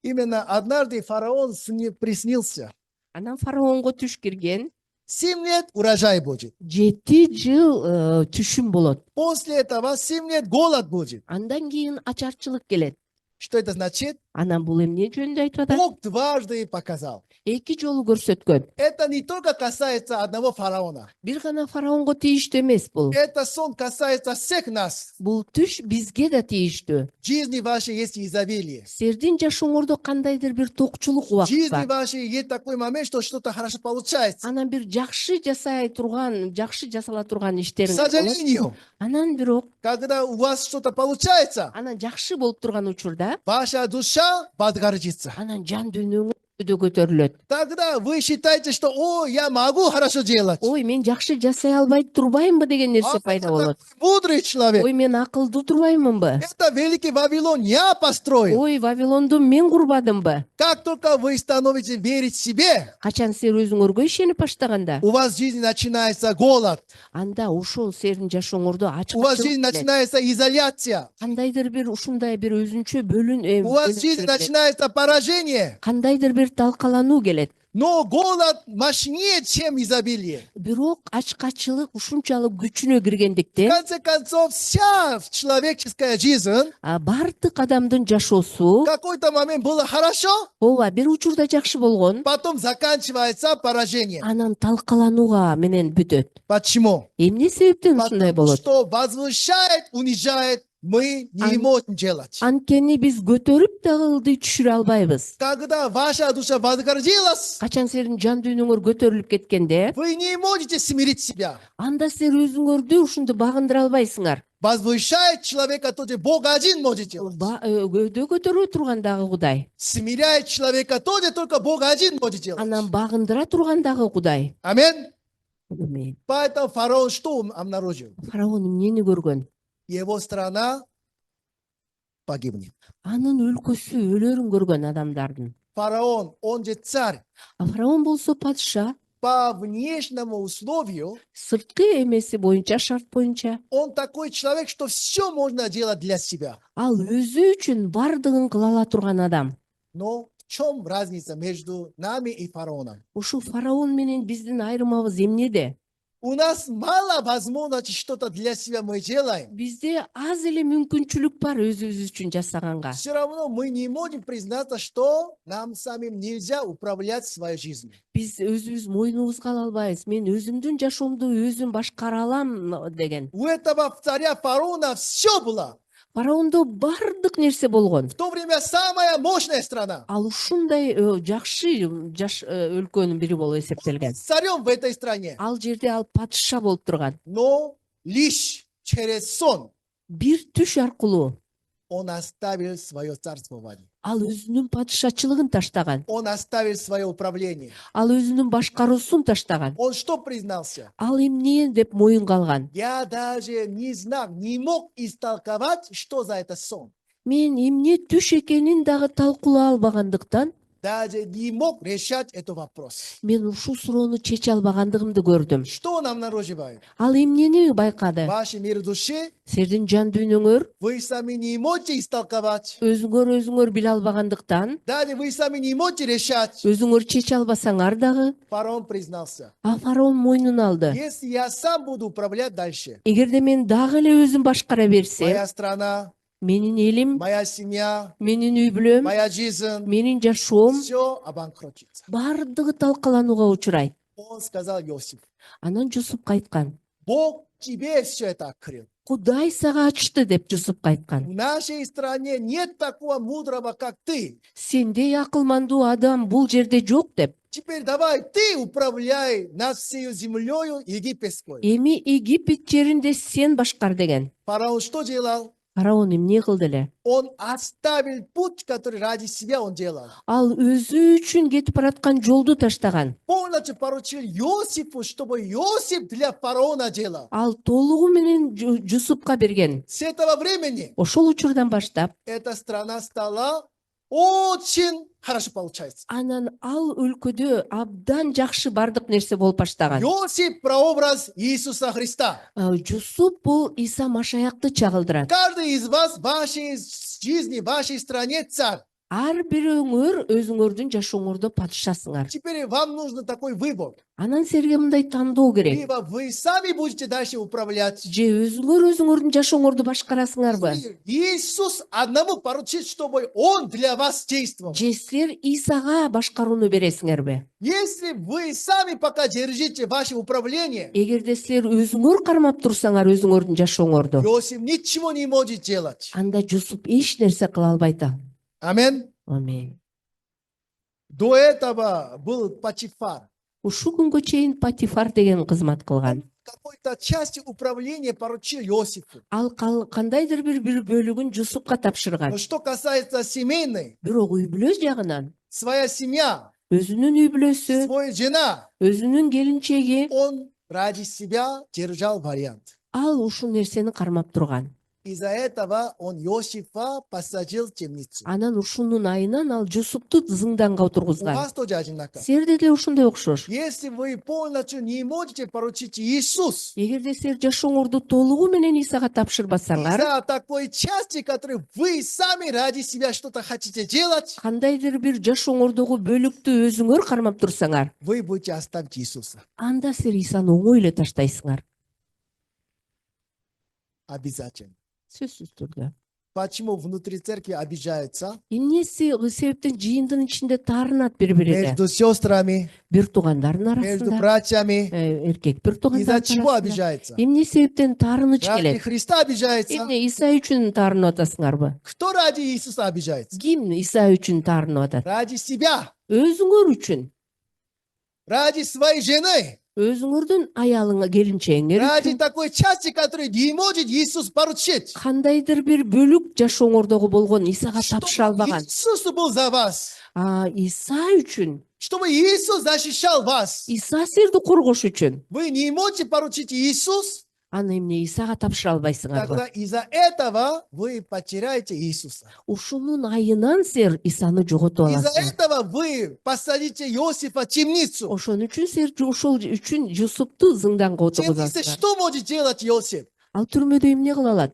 Именно однажды фараон приснился. Анан фараонго түш кирген. 7 лет урожай будет. 7 жыл түшүм болот. После этого 7 лет голод будет. Андан кийин ачарчылык келет. Что это значит? Анан бул эмне жөнүндө айтып атат? Бог дважды показал. 2 жолу көрсөткөн. Это не только касается одного фараона. Бир гана фараонго тийиштүү эмес бул. Это сон касается всех нас. Бул түш бизге да тийиштүү. В жизни вашей есть изобилие. Сиздин жашооңордо кандайдыр бир токчулук В убакыт жизни бар. вашей есть такой момент, что что-то хорошо получается. Анан бир жакшы жасай турган, жакшы жасала турган К иштериң болот. сожалению, Анан бирок, когда у вас что-то получается, анан жакшы болуп турган учурда, ваша душа подгордится. анан жан дүйнөңүз өтө көтөрүлөт. Тогда вы считаете, что «О, я могу хорошо делать». Ой, мен жакшы жасай албай турбаймынбы деген нерсе пайда болот. Мудрый человек. Ой, мен акылдуу турбаймынбы? Это великий Вавилон я построил. Ой, Вавилонду мен курбадымбы? Как только вы становитесь верить себе, Качан сен өзүңөргө ишенип баштаганда, у вас в жизни начинается голод, анда ошол сенин жашооңордо у вас в жизни ачкачылык келет. начинается изоляция, Кандайдыр бир ушундай бир өзүнчө у вас в жизни начинается поражение. кандайдыр бир талкалануу келет. Но голод мощнее, чем изобилие. Бирок ачкачылык ушунчалык күчүнө В киргендиктен, конце концов, вся человеческая жизнь бардык адамдын жашоосу в какой-то момент было хорошо, ооба бир учурда жакшы болгон, потом заканчивается поражением. анан талкаланууга менен бүтөт. Почему? Эмне себептен ушундай Потому болот? что возвышает, унижает, мы не можем делать. Анткени биз көтөрүп дагы ылдый түшүрө албайбыз. Когда ваша душа возгордилась, Качан сенин жан дүйнөңөр көтөрүлүп кеткенде, вы не можете смирить себя. анда силер өзүңөрдү ушунду багындыра албайсыңар. Возвышает человека, тот же Бог один может делать. Өйдө көтөрүп турган дагы Кудай. Смиряет человека, тот же только Бог один может делать. Анан багындыра турган дагы Кудай. Аминь. Аминь. Поэтому фараон что обнаружил? Фараон эмнени көргөн? Его страна погибнет. Анын өлкөсү өлөрүн көргөн адамдардын. Фараон, он же царь. А фараон болсо падыша. по внешнему условию, сырткы эмеси боюнча, шарт боюнча он такой человек, что все можно делать для себя. ал өзү үчүн бардыгын кыла ала турган адам. Но в чем разница между нами и фараоном? Ушул фараон менен биздин айырмабыз эмнеде? У нас мало возможностей что-то для себя мы делаем. Бизде аз эле мүмкүнчүлүк бар өзүбүз үчүн жасаганга. Все равно мы не можем признаться, что нам самим нельзя управлять своей жизнью. Биз өзүбүз мойнубузга ала албайбыз. Мен өзүмдүн жашоомду өзүм башкара алам деген. У этого царя фараона все было. Фараондо бардык нерсе болгон. В то время самая мощная страна. Ал ушундай жакшы өлкөнүн бири болуп эсептелген. Царем в этой стране. Ал жерде ал падыша болуп турган. Но лишь через сон Бир түш аркылуу он оставил свое царствование. ал өзүнүн падышачылыгын таштаган. Он оставил свое управление. Ал өзүнүн башкаруусун таштаган. Он что признался? Ал эмне деп моюнга алган. Я даже не знал, не мог истолковать, что за это сон. Мен эмне түш экенин дагы талкуулай албагандыктан Даже не мог решать этот вопрос. мен ушул суроону чече албагандыгымды көрдүм. Что нам наруживает? Ал эмнени байкады? Ваши мир души, Сиздин жан дүйнөңөр вы сами не можете истолковать. өзүңөр биле албагандыктан, Даже вы сами не можете решать. өзүңөр чече албасаңар дагы, Фараон признался. фараон мойнуна алды. Если я сам буду управлять дальше, Эгерде мен дагы эле өзүм башкара берсем, моя страна, менин элим, моя семья, менин үй бүлөм, моя жизнь, менин жашоом все обанкротится. бардыгы талкаланууга учурайт. Он сказал Иосиф, Анан Жусупка айткан. Бог тебе все это открыл. Кудай сага ачты деп Жусупка В айткан. нашей стране нет такого мудрого, как ты. Сендей акылмандуу адам бул жерде жок деп. Теперь давай ты управляй над всей землей египетской. Эми Египет жеринде сен башкар деген. Фараон что делал? Фараон эмне кылды эле? Он оставил путь, который ради себя он делал. Ал өзү үчүн кетип бараткан жолду таштаган. Полностью поручил Иосифу, чтобы Иосиф для фараона делал. Ал толугу менен Жусупка берген. С этого времени Ошол учурдан баштап эта страна стала очень хорошо получается. анан ал өлкөдө абдан жакшы бардык нерсе болуп баштаган. Иосиф прообраз Иисуса Христа. Жусуп бул Иса Машаякты чагылдырат. Каждый из вас в вашей жизни, в вашей стране царь. Ар бирөөңөр өзүңөрдүн жашооңордо падышасыңар. Теперь вам нужен такой выбор. Анан силерге мындай тандоо керек. Либо вы сами будете дальше управлять. Же өзүңөрдүн жашооңорду башкарасыңарбы? Иисус одному поручит, чтобы Он для вас действовал. Же силер Исага башкарууну бересиңерби? Если вы сами пока держите ваше управление, Эгерде силер өзүңөр кармап турсаңар өзүңөрдүн жашооңорду, Иосиф ничего не может делать. анда Жусуп эч нерсе кыла албайт. Аминь. Амин. До этого был Патифар. Ушул күнгө чейин Патифар деген кызмат кылган. Какой-то части управления поручил Иосифу. Ал кандайдыр бир бөлүгүн Жусупка тапшырган. Но что касается семейной, Бирок үй бүлө жагынан своя семья, өзүнүн үй бүлөсү, своя жена, өзүнүн келинчеги, он ради себя держал вариант. ал ушул нерсени кармап турган. Из-за этого он Иосифа посадил в темницу. Анан ушунун айынан ал Жусупту зынданга У отургузган. вас тоже одинаково. Силерде деле ушундай окшош. Если вы полностью не можете поручить Иисус Эгерде силер жашооңорду толугу менен Исага тапшырбасаңар, из-за такой части, которую вы сами ради себя что-то хотите делать, кандайдыр бир жашооңордогу бөлүктү өзүңөр кармап турсаңар, вы будете оставить Иисуса. анда силер Исаны оңой эле таштайсыңар. Обязательно. Сөзсүз түрдө. Почему внутри церкви обижаются? Эмнеси себептен жыйындын ичинде таарынат бири-бирине? Между сестрами, Бир туугандардын между арасында, братьями. эркек бир Из-за туугандардын чего арасында. обижаются? Эмне себептен таарыныч Ради келет? Христа обижаются. Эмне Иса үчүн таарынып атасыңарбы? Кто ради Иисуса обижается? Ким Иса үчүн таарынып атат? Ради себя. Өзүңөр үчүн. Ради своей жены. Өзүңөрдүн аялыңа, келинчегиңер Ради үчүн. такой части, которую не может Иисус поручить. Кандайдыр бир бөлүк жашооңордогу болгон Исага тапшыра Чтобы албаган. Иисус был за вас. Иса үчүн, Чтобы Иисус защищал вас. Иса силерди коргош үчүн. Вы не можете поручить Иисус, аны эмне Исага тапшыра албайсыңарбы? Тогда из-за этого вы потеряете Иисуса. Ушунун айынан сер Исаны жоготуп Из-за аласың. этого вы посадите Иосифа в темницу. Ошон үчүн сер ошол үчүн Жусупту зынданга В темнице отургузасыңар. что может делать Иосиф? Ал түрмөдө эмне кыла алат?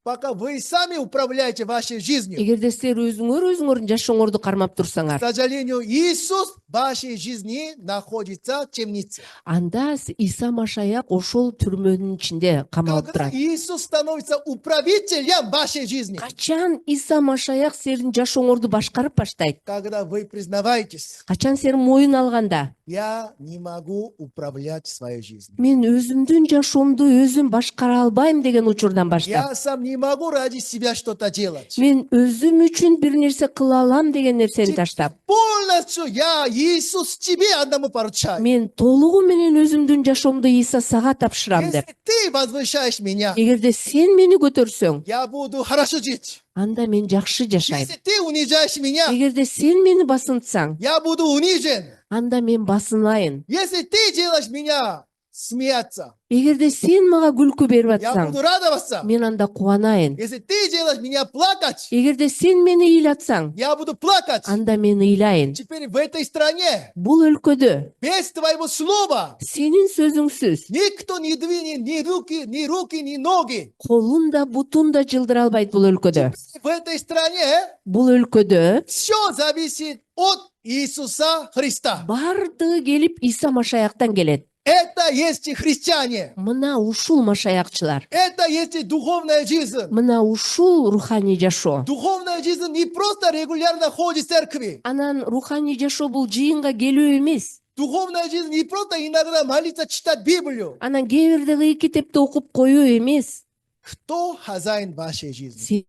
Пока вы сами управляете вашей жизнью. Эгерде силер өзүңөрдүн жашооңорду кармап К турсаңар, сожалению, Иисус в вашей жизни находится в темнице. анда Иса Машаяк ошол түрмөнүн ичинде камалып Когда турат. Иисус становится управителем вашей жизни, Качан Иса Машаяк силердин жашооңорду башкарып баштайт? когда вы признаваетесь, Качан силер моюн алганда, я не могу управлять своей жизнью. мен өзүмдүн жашоомду өзүм башкара албайм деген учурдан баштап, Я сам не могу ради себя что-то делать. мен өзүм үчүн бир нерсе кыла алам деген нерсени таштап, Полностью я Иисус тебе одному поручаю. мен толугу менен өзүмдүн жашоомду Иса сага тапшырам деп. Если ты возвышаешь меня, Эгерде сен мени көтөрсөң, я буду хорошо жить. анда мен жакшы жашайм. Если ты унижаешь меня, Эгерде сен мени басынтсаң, я буду унижен. анда мен басынайын. Если ты делаешь меня смеяться, Эгерде сен мага күлкү берип я атсаң, буду радоваться. мен анда кубанайын. Если ты делаешь меня плакать, Эгерде сен мени ыйлатсаң, я буду плакать. анда мен ыйлайын. Теперь в этой стране, Бул өлкөдө без твоего слова, сенин сөзүңсүз никто не двинет ни руки, ни ноги. колун да бутун да жылдыра албайт бул өлкөдө. В этой стране Бул өлкөдө все зависит от Иисуса Христа. бардыгы келип Иса Машаяктан келет. Это есть и христиане. Мына ушул машаякчылар, Это есть и духовная жизнь. мына ушул руханий жашоо. Духовная жизнь не просто регулярно ходит в церкви. Анан руханий жашоо бул жыйынга келүү эмес. Духовная жизнь не просто иногда молиться, читать Библию. Анан кээ бирде кый китепти окуп коюу эмес. Кто хозяин вашей жизни?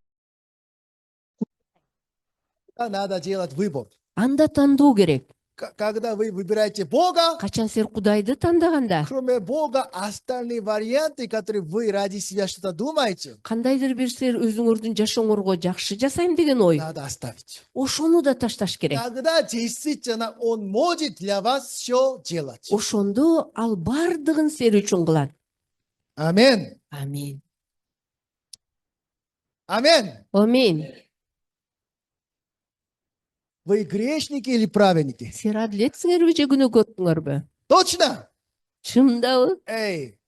Надо делать выбор. Анда тандоо керек. Когда вы выбираете Бога, Качан сен Кудайды тандаганда, кроме Бога, остальные варианты, которые вы ради себя что-то думаете, кандайдыр бир силер өзүңөрдүн жашооңорго жакшы жасайм деген ой, надо оставить. ошону да ташташ керек. Тогда действительно Он может для вас все делать. Ошондо ал бардыгын силер үчүн кылат. Аминь. Амин. Аминь. Амин. Вы грешники или праведники? Силер адилетсиңерби же күнөөкөрсүңөрбү? Точно. Чындабы? Эй,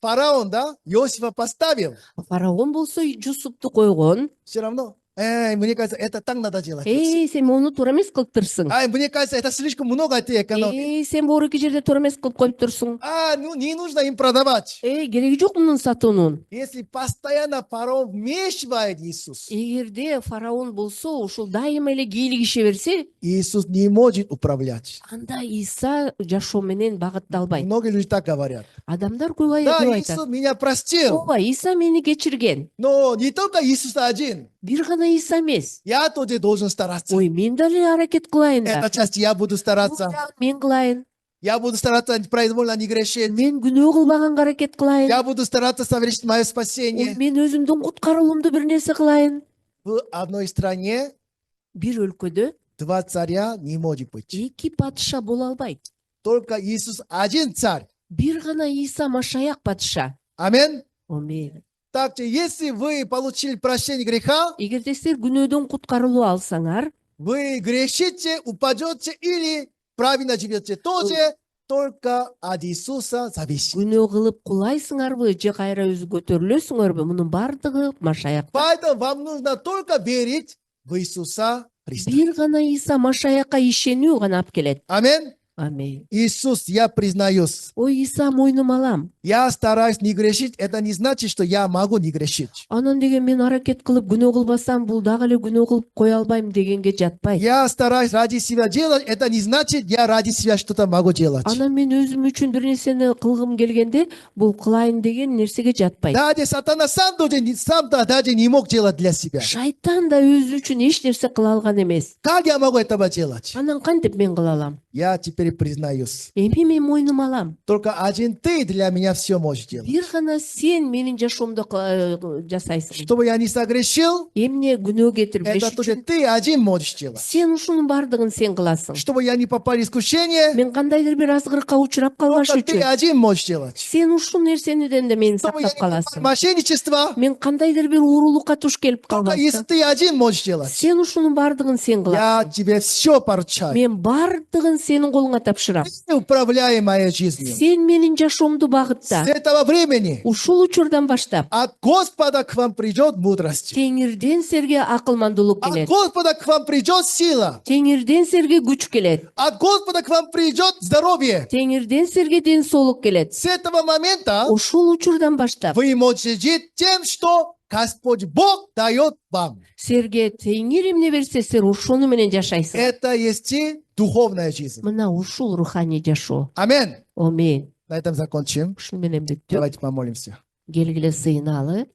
фараон, да, Иосифа поставил. Фараон болсо Жусупту койгон. Все равно. Мне кажется, это так надо делать. Сен мону туура эмес кылыптырсың. Мне кажется, это слишком много ты экономии. Сен боор эки жерде туура эмес кылып коюптурсуң. Ну не нужно им продавать. Кереги жок мунун сатуунун. Если постоянно фараон вмешивает Иисус, Эгерде фараон болсо ушул дайыма эле кийлигише берсе, Иисус не может управлять. анда Иса жашоо менен багытталбайт. Многие люди так говорят. Адамдар көп Да, айтат. Иисус меня простил. Ооба, Иса мени кечирген. Но не только Иисус один. Бир гана Иса эмес. Я тоже должен стараться. Ой, мен дали аракет кылайын да. Эта часть я буду Бул стараться. жагын мен кылайын. Я буду стараться произвольно не грешить. Мен күнөө кылбаганга аракет кылайын. Я буду стараться совершить мое Ой, спасение. мен өзүмдүн куткарылуумду бир нерсе кылайын. В одной стране Бир өлкөдө два царя не может быть. эки патша боло албайт. Только Иисус один царь. Бир гана Иса Машаяк патша. Аминь. Амин. Также, если вы получили прощение греха, Эгерде силер күнөөдөн куткарылуу алсаңар, вы грешите, упадете или правильно живете, тоже только от Иисуса зависит. күнөө кылып кулайсыңарбы же кайра өзү көтөрүлөсүңөрбү, мунун бардыгы Машаякта. Поэтому вам нужно только верить в Иисуса Христа. Бир гана Иса Машаякка ишенүү гана алып келет. Аминь. Амин. Иисус, я признаюсь, Ой, Иса мойнума алам. я стараюсь не грешить, это не значит, что я могу не грешить. Анан деген мен аракет кылып күнөө кылбасам, бул дагы эле күнөө кылып кое албайм дегенге жатпайт. Я стараюсь ради себя делать, это не значит, я ради себя что-то могу делать. Анан мен өзүм үчүн бир нерсени кылгым келгенде, бул кылайын деген нерсеге жатпайт. Даже сатана сам даже не мог делать для себя. Шайтан да өзү үчүн эч нерсе кыла алган эмес. Как я могу этого делать? Анан кантип мен кыла алам? Я теперь теперь признаюсь. Эми мен мойнума алам. Только один ты для меня все можешь делать. Бир гана сен менин жашоомдо жасайсың. Чтобы я не согрешил, Эмне күнөө кетирбеш это только үчүн ты один можешь делать. сен ушунун бардыгын сен кыласың. Чтобы я не попал в искушение, Мен кандайдыр бир азгырыкка учурап калбаш только ты үчүн один можешь делать. сен ушул нерсениден да мени Чтобы я сактап не попал в каласың. мошенничество, Мен кандайдыр бир уурулукка туш келип только если калбасың. ты один можешь делать. Сен ушунун бардыгын сен кыласың. Я тебе все поручаю. Мен бардыгын сенин колуңа тапшырам. Ты управляй моей жизнью. Сен менин жашоомду багытта. С этого времени Ушул учурдан баштап от Господа к вам придет мудрость. Теңирден серге акылмандуулук От келет. Господа к вам придет сила. Теңирден серге күч келет. От Господа к вам придет здоровье. Теңирден серге ден соолук келет. С этого момента Ушул учурдан баштап вы можете жить тем, что Господь Бог дает вам. серге теңир эмне берсе сер ошону менен жашайсың. Это есть и духовная жизнь. Мына ушул руханий жашоо. Аминь. Амин. На этом закончим. Ушуну менен бүттүк. Давайте помолимся. Келгиле сыйыналы.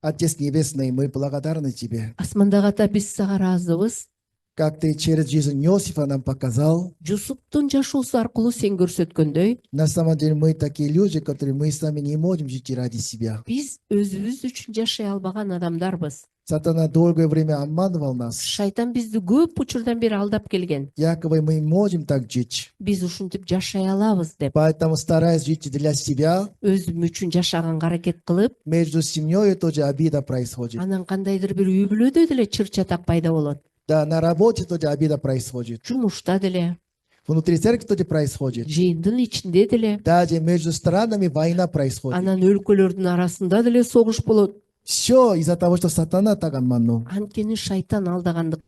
Отец Небесный, мы благодарны Тебе, Асмандагы ата биз сага ыраазыбыз. как Ты через жизнь Иосифа нам показал. Жусуптун жашоосу аркылуу сен көрсөткөндөй, На самом деле мы такие люди, которые мы сами не можем жить ради себя. биз өзүбүз үчүн жашай албаган адамдарбыз. Сатана долгое время обманывал нас. Шайтан бизди көп учурдан бери алдап келген. Якобы мы можем так жить. Биз ушинтип жашай алабыз деп, Поэтому стараясь жить для себя, өзүм үчүн жашаганга аракет кылып, между семьей тоже обида происходит. анан кандайдыр бир үй бүлөдө деле чыр чатак пайда болот. Да, на работе тоже обида происходит. Жумушта деле, Внутри церкви тоже происходит. жыйындын ичинде деле, Даже между странами война происходит. анан өлкөлөрдүн арасында деле согуш болот. Все из-за того, что сатана так обманул. Анткени шайтан алдагандык